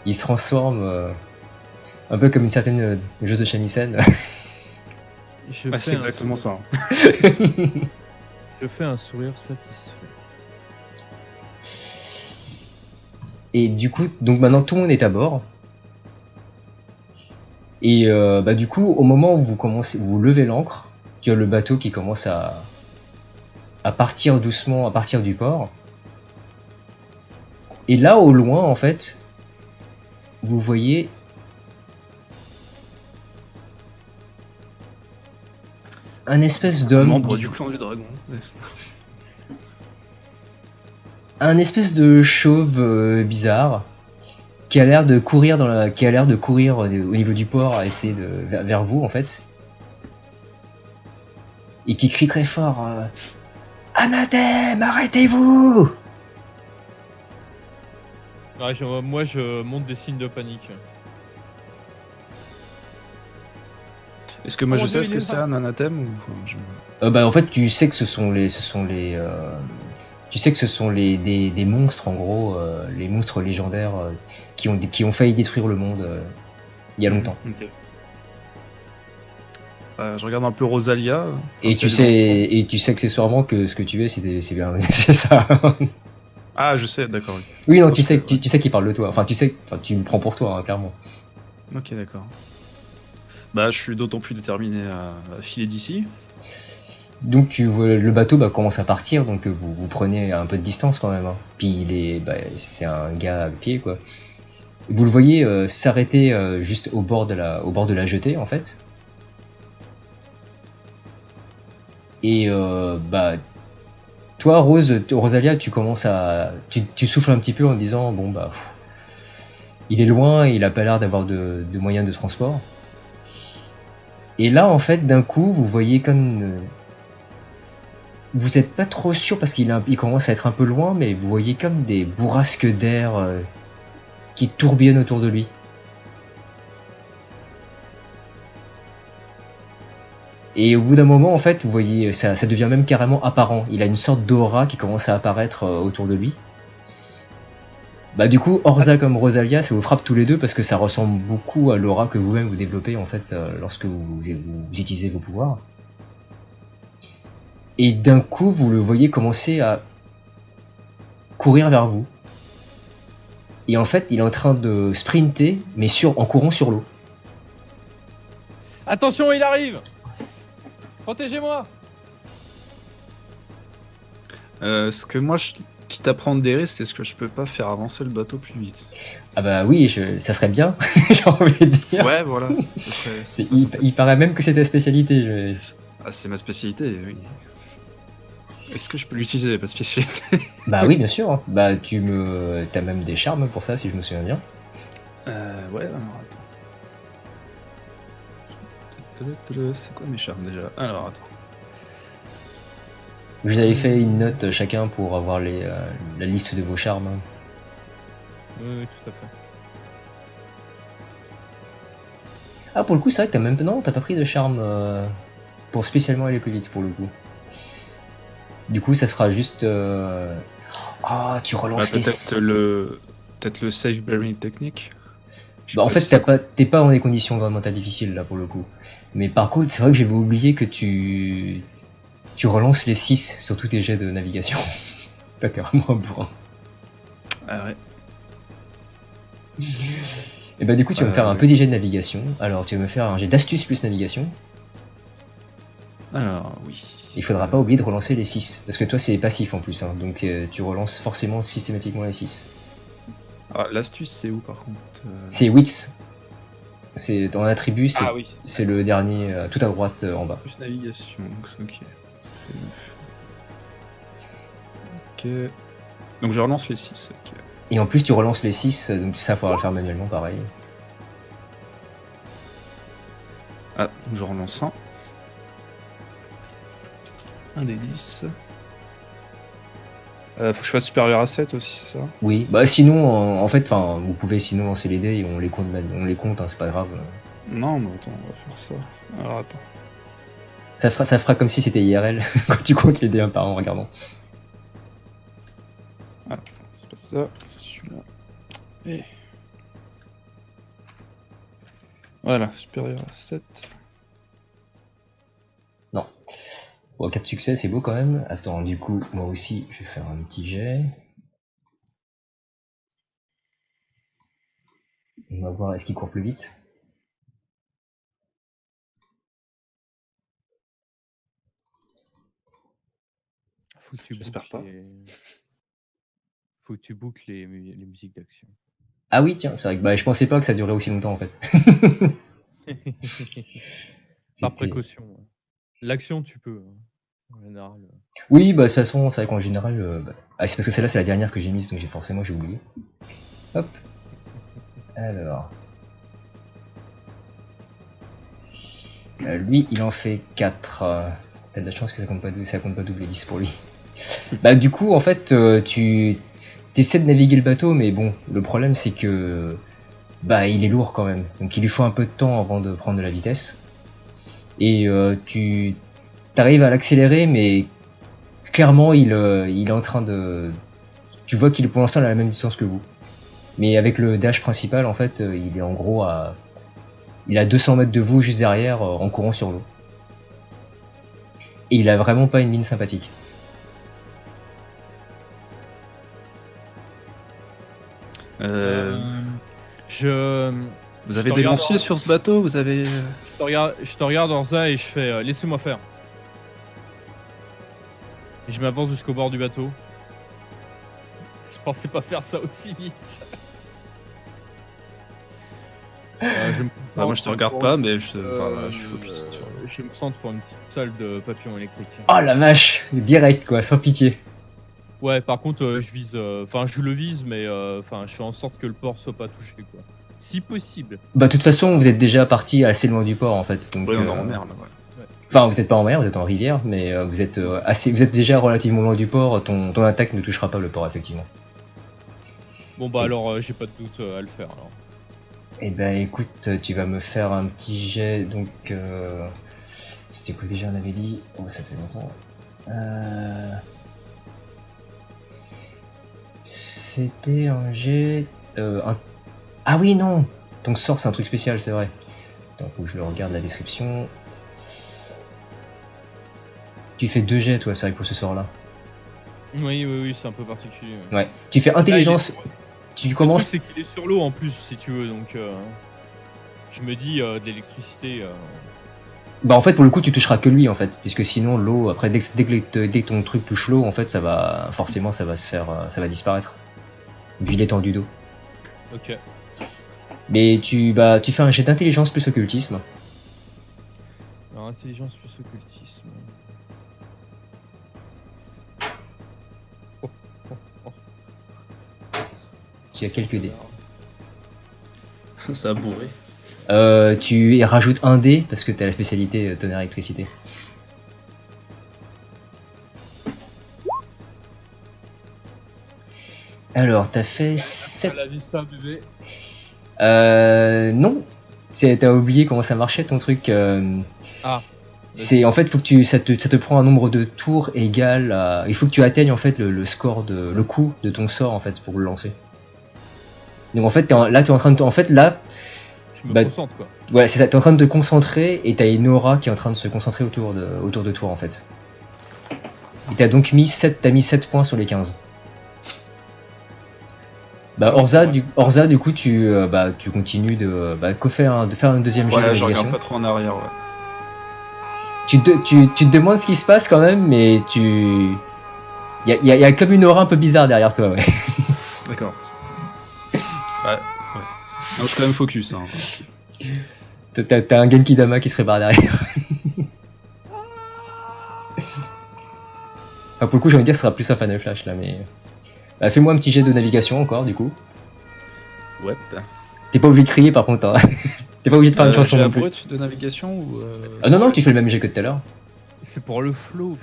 il se transforme un peu comme une certaine joueuse de shamisen. C'est exactement ça. Je fais un sourire satisfait. Et du coup, donc maintenant tout le monde est à bord. Et bah du coup, au moment où vous levez l'ancre, tu as le bateau qui commence à partir doucement, à partir du port. Et là, au loin, en fait, vous voyez un espèce d'homme, membre du clan du dragon. Un espèce de chauve bizarre qui a l'air de courir au niveau du port à essayer vers vous en fait, et qui crie très fort Anathème, arrêtez-vous! Ouais, moi je monte des signes de panique. Est-ce que moi je sais ce que c'est un anathème ou bah en fait tu sais que ce sont des monstres en gros, les monstres légendaires qui ont failli détruire le monde il y a longtemps. Okay. Je regarde un peu Rosalia. Et tu sais accessoirement que ce que tu es c'est bien c'est ça. Ah je sais, d'accord. Oui, oui non, tu sais qu'il parle de toi. Enfin tu me prends pour toi hein, clairement. Ok, d'accord. Bah je suis d'autant plus déterminé à filer d'ici. Donc tu vois le bateau commence à partir, donc vous prenez un peu de distance quand même. Hein. Puis c'est un gars à pied quoi. Vous le voyez s'arrêter juste au bord de la jetée en fait. Et toi Rosalia, tu commences tu souffles un petit peu en disant bon bah il est loin, il a pas l'air d'avoir de moyens de transport. Et là en fait d'un coup vous voyez comme vous êtes pas trop sûr parce qu'il commence à être un peu loin, mais vous voyez comme des bourrasques d'air qui tourbillonnent autour de lui. Et au bout d'un moment, en fait, vous voyez, ça devient même carrément apparent. Il a une sorte d'aura qui commence à apparaître autour de lui. Bah du coup, Orza comme Rosalia, ça vous frappe tous les deux parce que ça ressemble beaucoup à l'aura que vous-même vous développez en fait lorsque vous utilisez vos pouvoirs. Et d'un coup, vous le voyez commencer à courir vers vous. Et en fait, il est en train de sprinter, mais en courant sur l'eau. Attention, il arrive! Protégez-moi! Ce que moi, quitte à prendre des risques, est-ce que je peux pas faire avancer le bateau plus vite? Ah bah oui, ça serait bien, j'ai envie de dire. Ouais, voilà. Il paraît même que c'est ta spécialité. Ah, c'est ma spécialité, oui. Est-ce que je peux l'utiliser, ma spécialité? Bah oui, bien sûr. Bah t'as même des charmes pour ça, si je me souviens bien. Ouais, alors attends. C'est quoi mes charmes déjà? Alors attends. Vous avez fait une note chacun pour avoir la liste de vos charmes. Oui, tout à fait. Ah, pour le coup, c'est vrai que t'as pas pris de charme pour spécialement aller plus vite pour le coup. Du coup, ça sera juste. Ah, tu relances les. Peut-être le safe bearing technique. Bah en fait, t'es pas dans des conditions vraiment difficiles là pour le coup. Mais par contre, c'est vrai que j'avais oublié que tu relances les 6 sur tous tes jets de navigation. T'es vraiment un bourrin. Ah ouais. Et bah du coup, tu vas me faire un petit jet de navigation. Alors, tu vas me faire un jet d'astuce plus navigation. Alors, oui. Il faudra pas oublier de relancer les 6. Parce que toi, c'est passif en plus. Hein, donc tu relances forcément systématiquement les 6. Ah, l'astuce, c'est où par contre C'est Wits. C'est dans l'attribut, c'est oui. c'est le dernier, tout à droite en bas. Plus navigation, donc c'est ok. Ok. Donc je relance les 6. Ok. Et en plus, tu relances les 6, donc ça, il faudra le faire manuellement pareil. Ah, donc je relance un. Un des 10. Faut que je fasse supérieur à 7 aussi, c'est ça? Oui, bah sinon, en fait, vous pouvez sinon lancer les dés et on les compte, hein, c'est pas grave. Non, mais attends, on va faire ça. Alors attends. Ça fera comme si c'était IRL quand tu comptes les dés un par un en regardant. Ah, c'est pas ça, c'est celui-là. Et... Voilà, supérieur à 7. Non. Bon, 4 succès, c'est beau quand même. Attends, du coup, moi aussi, je vais faire un petit jet. On va voir, est-ce qu'il court plus vite? J'espère pas. Faut que tu boucles les musiques d'action. Ah oui, tiens, c'est vrai que je pensais pas que ça durait aussi longtemps en fait. Par précaution. L'action, tu peux. En général. Oui, bah de toute façon, c'est vrai qu'en général. C'est parce que celle-là, c'est la dernière que j'ai mise, donc j'ai oublié. Hop. Alors. Lui, il en fait 4. T'as de la chance que ça compte pas double les 10 pour lui. Bah du coup, en fait, tu essaies de naviguer le bateau, mais bon, le problème c'est que il est lourd quand même. Donc il lui faut un peu de temps avant de prendre de la vitesse. Et tu arrives à l'accélérer, mais clairement il est en train de... Tu vois qu'il est pour l'instant à la même distance que vous. Mais avec le dash principal, en fait, il est en gros à... Il est à 200 mètres de vous, juste derrière, en courant sur l'eau. Et il a vraiment pas une mine sympathique. Vous avez des lanciers sur ce bateau? Vous avez... Je te regarde Orza et je fais laissez-moi faire. Et je m'avance jusqu'au bord du bateau. Je pensais pas faire ça aussi vite. moi je te regarde pas, mais je suis focus sur... Je me centre pour une petite salle de papillons électriques. Oh la vache, direct quoi, sans pitié. Ouais, par contre, je vise, je le vise, mais je fais en sorte que le port soit pas touché, quoi. Si possible. Bah, de toute façon, vous êtes déjà parti assez loin du port en fait. Donc, on est en mer là, ouais. Enfin, vous êtes pas en mer, vous êtes en rivière, mais vous êtes déjà relativement loin du port. Ton attaque ne touchera pas le port, effectivement. Bon bah alors j'ai pas de doute à le faire alors. Eh ben écoute, tu vas me faire un petit jet, donc c'était quoi déjà on avait dit? Oh ça fait longtemps. C'était un jet... Ah oui non. Ton sort c'est un truc spécial, c'est vrai. Attends, faut que je le regarde la description. Tu fais 2 jets toi, c'est vrai pour ce sort là. Oui, c'est un peu particulier. Ouais. Tu fais intelligence. Tu Le commences... truc c'est qu'il est sur l'eau en plus si tu veux, donc je me dis de l'électricité... Bah en fait pour le coup tu toucheras que lui en fait, puisque sinon l'eau, après dès que ton truc touche l'eau, en fait ça va... Forcément ça va se faire... ça va disparaître. Vu l'étendue d'eau. Ok. Mais tu fais un jet d'intelligence plus occultisme. Alors intelligence plus occultisme. Tu as quelques dés. Ça a bourré. Tu y rajoutes un dé parce que t'as la spécialité tonnerre électricité. Alors t'as fait 7... La vista bébé. Non. T'as oublié comment ça marchait ton truc. Ah. C'est en fait faut que ça te prend un nombre de tours égal à... Il faut que tu atteignes en fait le score le coût de ton sort en fait pour le lancer. Donc en fait là t'es en train de... En fait là... Je me concentre quoi. Ouais c'est ça, t'es en train de te concentrer et t'as une aura qui est en train de se concentrer autour de toi en fait. Et t'as donc mis 7 points sur les 15. Bah Orza du coup tu continues de faire un deuxième jet de Ouais, je navigation. regarde pas trop en arrière, ouais. Tu te demandes ce qui se passe quand même, mais il y a comme une aura un peu bizarre derrière toi, ouais. D'accord. Ouais. Non, je suis quand même focus. Hein. T'as un Genkidama qui se prépare derrière. Enfin, pour le coup, j'ai envie de dire que ce sera plus un Final Flash là, mais... Bah, fais-moi un petit jet de navigation encore, du coup. Ouais. T'es pas obligé de crier par contre, hein. T'es pas obligé de faire une chanson J'ai non un plus. brut de navigation ou Non, tu fais le même jet que tout à l'heure. C'est pour le flow.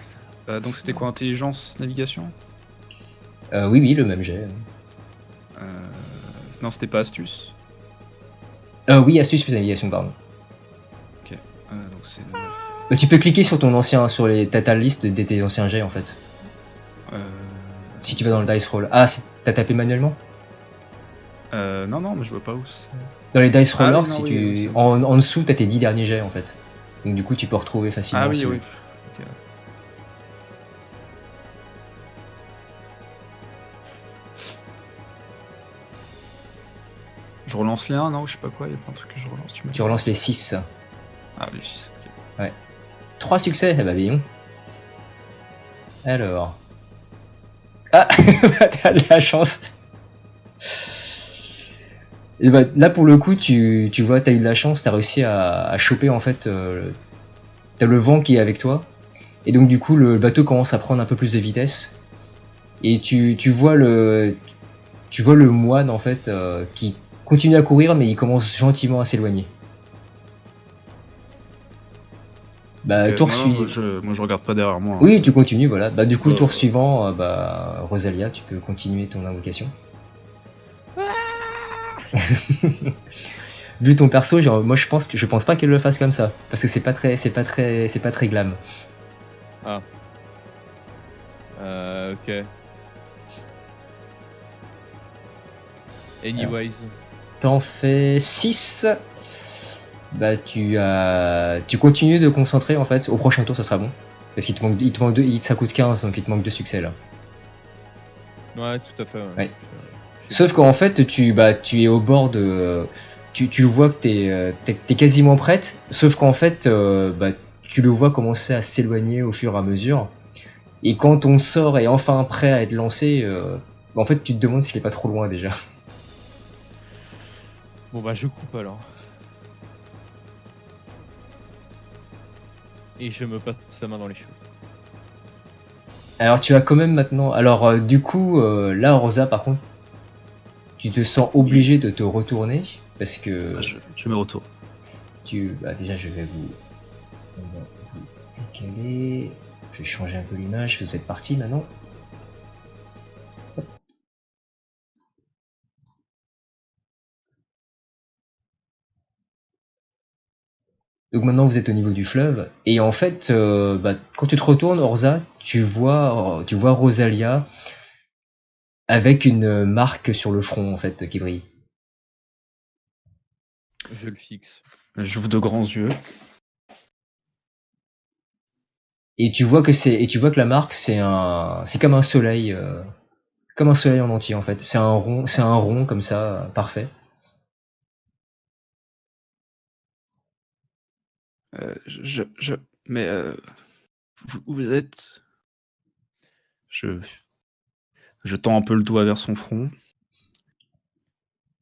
donc c'était quoi, intelligence, navigation? Oui, le même jet. Non, c'était pas astuce. Oui, astuce plus navigation, pardon. Ok, donc c'est 9. Tu peux cliquer sur ton ancien, t'as ta liste de tes anciens jets en fait. Si tu vas dans le dice roll. Ah, t'as tapé manuellement? Non, mais je vois pas où c'est. Dans les dice rollers, oui, en dessous, t'as tes 10 derniers jets en fait. Donc du coup, tu peux retrouver facilement. Ah oui. Ok. Je relance les 1, non? Je sais pas quoi, il y a pas un truc que je relance. Tu relances les 6. Ah, les 6, ok. Ouais. 3 succès, eh bah voyons. Alors. Ah t'as de la chance. Et bah, là pour le coup, tu vois, t'as eu de la chance, t'as réussi à choper en fait. T'as le vent qui est avec toi. Et donc du coup, le bateau commence à prendre un peu plus de vitesse. Et tu vois le moine en fait qui continue à courir, mais il commence gentiment à s'éloigner. Bah, Okay, tour suivant. suivant. Moi je regarde pas derrière moi. Oui, tu continues, voilà. Bah, du coup, tour suivant, Rosalia, tu peux continuer ton invocation. Vu ton perso, genre, moi je pense pas qu'elle le fasse comme ça, parce que c'est pas très glam. Ah. Ok. Anyways. T'en fais 6. Bah tu continues de concentrer en fait. Au prochain tour ça sera bon. Parce qu'il te manque ça coûte 15, donc il te manque 2 succès là. Ouais, tout à fait. Ouais. Sauf qu'en fait tu es au bord de... Tu vois que t'es quasiment prête, sauf qu'en fait tu le vois commencer à s'éloigner au fur et à mesure. Et quand ton sort est enfin prêt à être lancé, en fait tu te demandes s'il est pas trop loin déjà. Bon bah je coupe alors. Et je me passe sa main dans les cheveux. Alors tu as quand même maintenant... Alors du coup, là Rosa par contre, tu te sens obligé de te retourner, parce que... Je me retourne. Déjà je vais vous décaler... Je vais changer un peu l'image, vous êtes parti maintenant. Donc maintenant vous êtes au niveau du fleuve et en fait quand tu te retournes Orza, tu vois Rosalia avec une marque sur le front en fait qui brille. Je le fixe. J'ouvre de grands yeux. Et tu vois que la marque c'est comme un soleil en entier en fait. C'est un rond comme ça parfait. Mais vous êtes. Je tends un peu le doigt vers son front.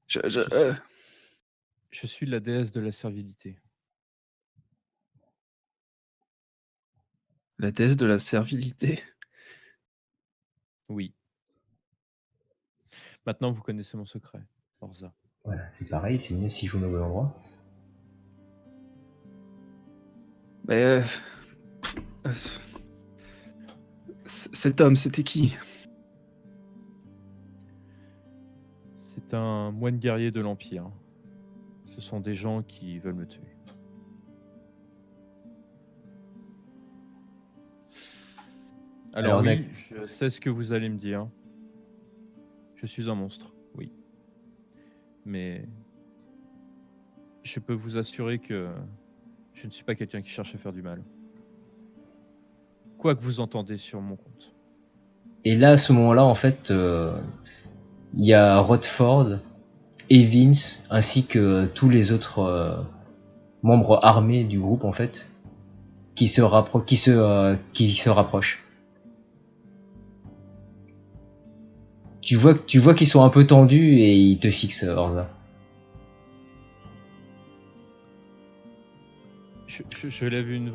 Je suis la déesse de la servilité. La déesse de la servilité. Oui. Maintenant, vous connaissez mon secret, Orza. Voilà, c'est pareil, c'est mieux si je vous mets au bon endroit. Mais cet homme, c'était qui? C'est un moine guerrier de l'Empire. Ce sont des gens qui veulent me tuer. Alors oui, je sais ce que vous allez me dire. Je suis un monstre, oui. Mais je peux vous assurer que je ne suis pas quelqu'un qui cherche à faire du mal. Quoi que vous entendez sur mon compte. Et là, à ce moment-là, en fait, il y a Rodford et Vince, ainsi que tous les autres membres armés du groupe, en fait, qui se rapprochent. Tu vois qu'ils sont un peu tendus et ils te fixent, Orza. Je lève une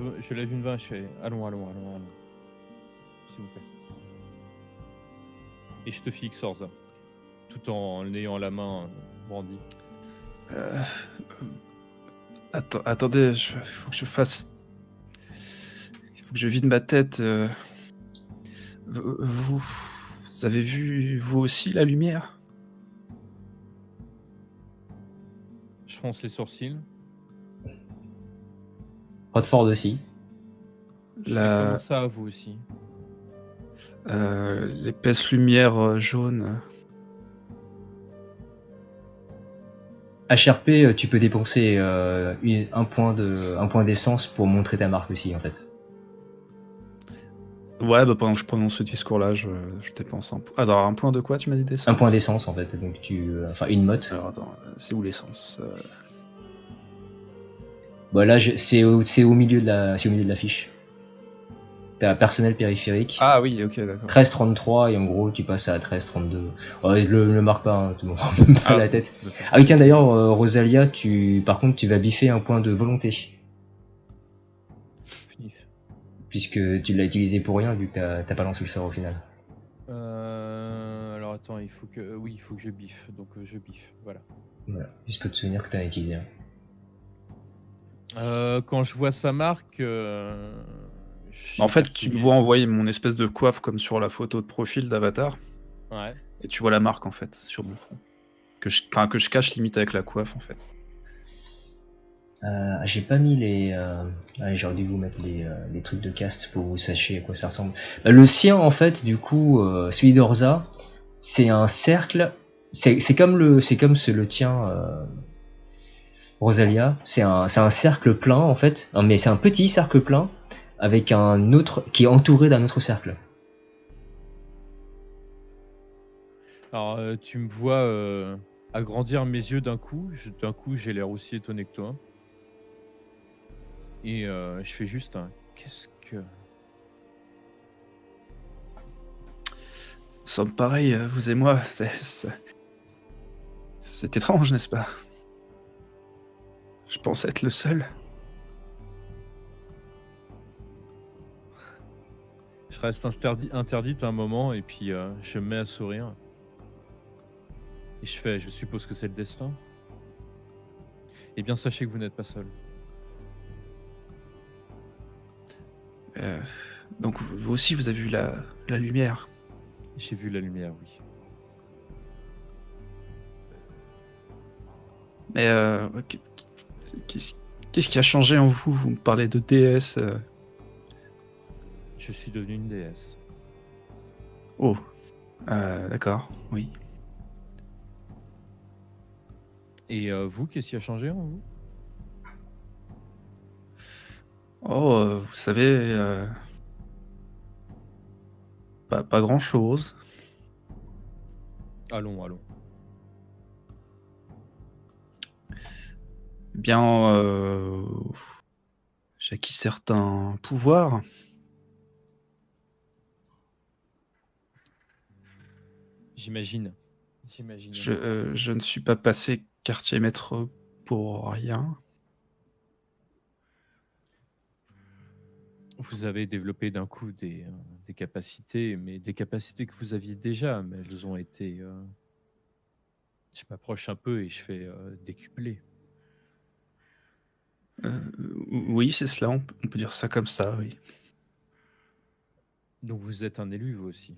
main, je fais allons. S'il vous plaît. Et je te fixe, Orza, tout en ayant la main brandie. Attendez, il faut que je fasse. Il faut que je vide ma tête. Vous avez vu, vous aussi, la lumière? Je fronce les sourcils. Rodford aussi. Comment ça, vous aussi? L'épaisse lumière jaune. HRP, tu peux dépenser un point d'essence pour montrer ta marque aussi, en fait. Ouais, pendant que je prononce ce discours-là, je dépense un point. Alors, un point de quoi, tu m'as dit d'essence? Un point d'essence, en fait. Donc une motte. Alors, attends, c'est où l'essence? Bah là, c'est au milieu de la fiche. T'as personnel périphérique. Ah oui, ok, d'accord. 13,33 et en gros tu passes à 13,32. Ouais, le marque pas, hein, tout le monde même pas la tête. D'accord. Ah oui tiens d'ailleurs Rosalia, par contre tu vas biffer un point de volonté. Puisque tu l'as utilisé pour rien vu que t'as pas lancé le sort au final. Alors attends, il faut que je biffe, donc je biffe, voilà. Juste peux te souvenir que t'en as utilisé un. Quand je vois sa marque... En fait, tu me vois envoyer mon espèce de coiffe comme sur la photo de profil d'Avatar. Ouais. Et tu vois la marque en fait sur mon front. Que je cache limite avec la coiffe en fait. J'ai pas mis les... j'aurais dû vous mettre les trucs de cast pour que vous sachiez à quoi ça ressemble. Le sien en fait, du coup, celui d'Orza, c'est un cercle... C'est comme le tien... Rosalia, c'est un cercle plein en fait, mais c'est un petit cercle plein avec un autre qui est entouré d'un autre cercle. Alors tu me vois agrandir mes yeux d'un coup, j'ai l'air aussi étonné que toi. Et je fais juste un qu'est-ce que... Nous sommes pareils, vous et moi, c'est étrange, n'est-ce pas? Je pense être le seul. Je reste interdite un moment et puis je me mets à sourire. Et je suppose que c'est le destin. Eh bien, sachez que vous n'êtes pas seul. Donc vous aussi, vous avez vu la lumière? J'ai vu la lumière, oui. Mais Qu'est-ce qui a changé en vous? Vous me parlez de déesse. Je suis devenu une déesse. Oh, d'accord, oui. Et vous, qu'est-ce qui a changé en vous? Oh, vous savez, pas grand-chose. Allons. Eh bien, j'ai acquis certains pouvoirs. J'imagine. Je ne suis pas passé quartier maître pour rien. Vous avez développé d'un coup des capacités, mais des capacités que vous aviez déjà, mais elles ont été... Je m'approche un peu et je fais décupler. Oui, c'est cela, on peut dire ça comme ça, oui. Donc vous êtes un élu, vous aussi.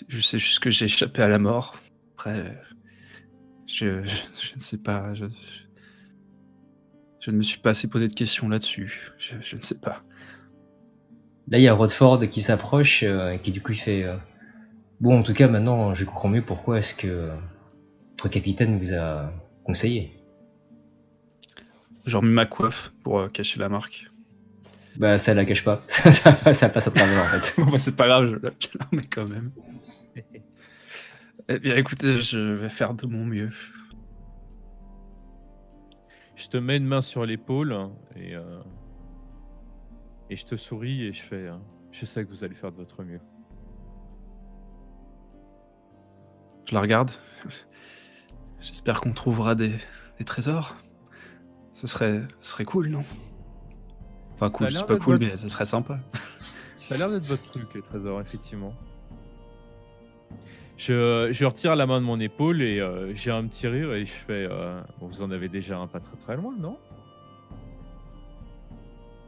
Je sais juste que j'ai échappé à la mort. Après, je ne sais pas. Je ne me suis pas assez posé de questions là-dessus. Je ne sais pas. Là, il y a Rodford qui s'approche, qui du coup il fait bon, en tout cas, maintenant, je comprends mieux pourquoi est-ce que votre capitaine vous a conseillé. J'ai remis ma coiffe pour cacher la marque. Bah, ça la cache pas. ça passe à travers, en fait. Bon, bah, c'est pas grave, je la remets quand même. Eh bien, écoutez, je vais faire de mon mieux. Je te mets une main sur l'épaule et je te souris et je fais je sais que vous allez faire de votre mieux. Je la regarde. J'espère qu'on trouvera des trésors. Ce serait cool, non? Enfin, Ça a cool, l'air c'est pas d'être cool, votre- mais ce serait sympa. Ça a l'air d'être votre truc, les trésors, effectivement. Je retire la main de mon épaule et j'ai un petit rire et je fais bon, vous en avez déjà un pas très loin, non?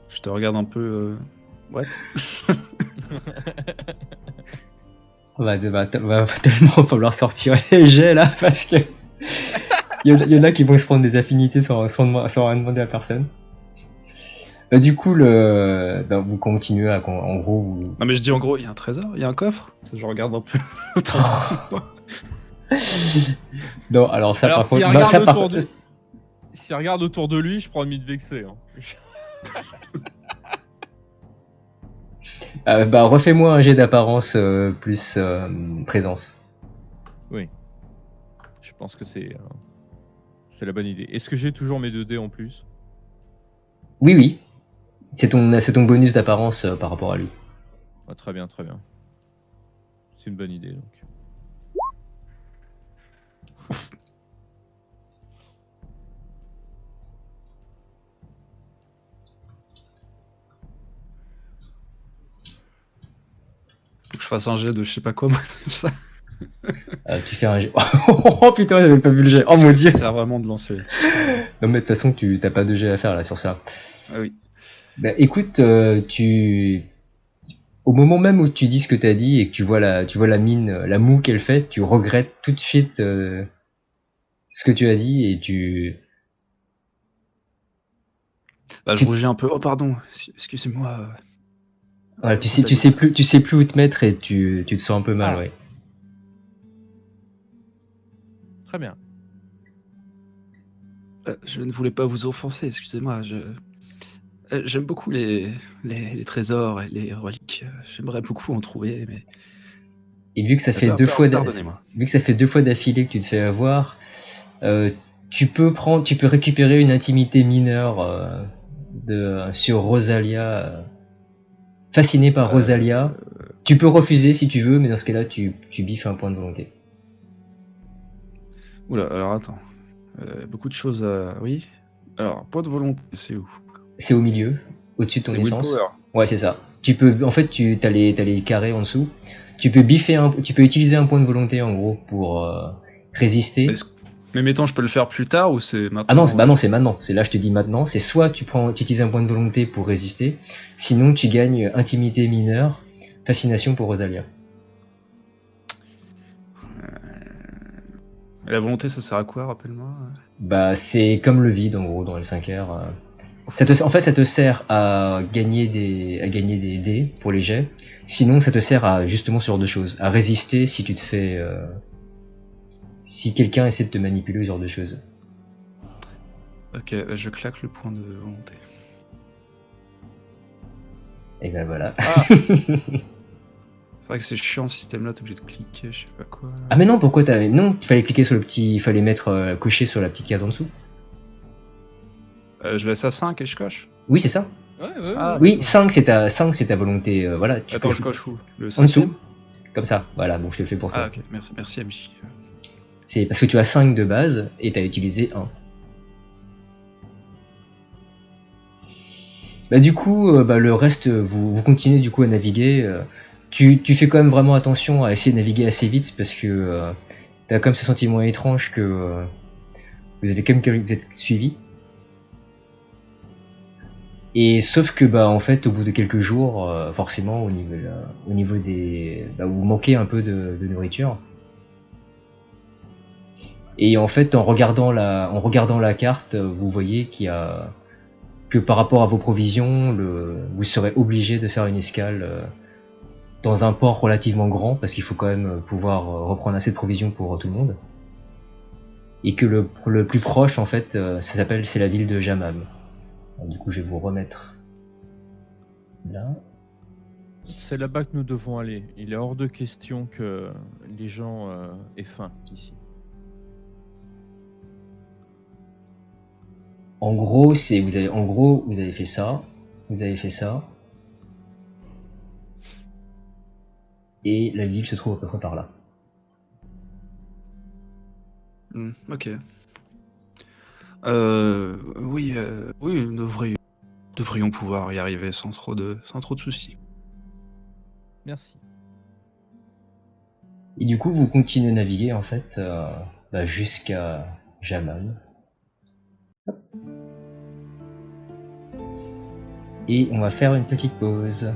Je te regarde un peu. What? Va tellement falloir sortir les jets là, parce que il y en a qui vont se prendre des affinités sans rien demander à personne. Du coup, vous continuez en gros, vous... Non, mais je dis en gros, il y a un trésor, il y a un coffre. Je regarde un peu autour de moi. Non, alors ça Alors, par s'il contre... non, ça, regarde, par autour contre- de... S'il regarde autour de lui, je prends envie de vexer. Hein. refais-moi un jet d'apparence plus présence. Oui. Je pense que c'est la bonne idée. Est-ce que j'ai toujours mes 2 dés en plus? Oui. C'est ton bonus d'apparence par rapport à lui. Ah, très bien. C'est une bonne idée, donc. Faut que je fasse un jet de je sais pas quoi, moi, ça. Tu fais un jet... Oh putain, j'avais pas vu le jet. Oh mon dieu. Ça sert vraiment de lancer. Non mais de toute façon, tu t'as pas de jet à faire là sur ça. Ah oui. Bah écoute, au moment même où tu dis ce que t'as dit et que tu vois la mine, la moue qu'elle fait, tu regrettes tout de suite ce que tu as dit et tu... Bah, je rougis un peu. Oh, pardon. Excusez-moi. Voilà, tu sais plus où te mettre et tu te sens un peu mal, Ah. ouais. Très bien. Je ne voulais pas vous offenser, excusez-moi. J'aime beaucoup les trésors et les reliques. J'aimerais beaucoup en trouver, mais... Et vu que ça fait Pardonnez-moi. vu que ça fait 2 fois d'affilée que tu te fais avoir, tu peux récupérer une intimité mineure sur Rosalia, fasciné par Rosalia. Tu peux refuser si tu veux, mais dans ce cas-là, tu biffes un point de volonté. Oula, alors attends. Beaucoup de choses à... Oui. Alors, point de volonté, c'est où? C'est au milieu, au-dessus de ton C'est essence. willpower. Ouais, c'est ça. Tu peux, en fait, t'as les carrés en dessous. Tu peux utiliser un point de volonté en gros pour résister. Mais mettons, je peux le faire plus tard ou c'est maintenant? Ah non, c'est maintenant. C'est là, je te dis maintenant. C'est soit tu utilises un point de volonté pour résister, sinon tu gagnes intimité mineure, fascination pour Rosalia. Et la volonté, ça sert à quoi, rappelle-moi? Bah, c'est comme le vide, en gros, dans L5R. En fait, ça te sert à gagner des dés pour les jets. Sinon, ça te sert à justement ce genre de choses, à résister si tu te fais, si quelqu'un essaie de te manipuler, ce genre de choses. Ok, bah, je claque le point de volonté. Et ben voilà. Ah, C'est vrai que c'est chiant ce système-là, t'es obligé de cliquer, je sais pas quoi. Ah mais non, pourquoi t'avais... Non, il fallait cliquer sur le petit... Il fallait mettre cocher sur la petite case en dessous. Je laisse à 5 et je coche. Oui, c'est ça. ouais. Ah, Oui, d'accord. 5 c'est ta volonté. Voilà, tu Attends, coches je coche où? Le en dessous. 5e? Comme ça. Voilà, bon, je te le fais pour toi. Ah, ok, merci MJ. C'est parce que tu as 5 de base et t'as utilisé 1. Bah du coup, bah, le reste, vous continuez du coup à naviguer. Tu fais quand même vraiment attention à essayer de naviguer assez vite parce que t'as comme ce sentiment étrange que vous avez quand même vous êtes suivi. Et sauf que bah en fait au bout de quelques jours, forcément au niveau des, bah, vous manquez un peu de nourriture. Et en fait en regardant la carte, vous voyez qu'il y a que par rapport à vos provisions, vous serez obligé de faire une escale dans un port relativement grand parce qu'il faut quand même pouvoir reprendre assez de provisions pour tout le monde. Et que le plus proche en fait, c'est la ville de Jamam. Alors, du coup je vais vous remettre là. C'est là-bas que nous devons aller. Il est hors de question que les gens aient faim ici. En gros, vous avez fait ça, vous avez fait ça, et la ville se trouve à peu près par là. Ok. Oui, nous devrions pouvoir y arriver sans trop de soucis. Merci. Et du coup, vous continuez à naviguer en fait bah, jusqu'à Jaman. Et on va faire une petite pause.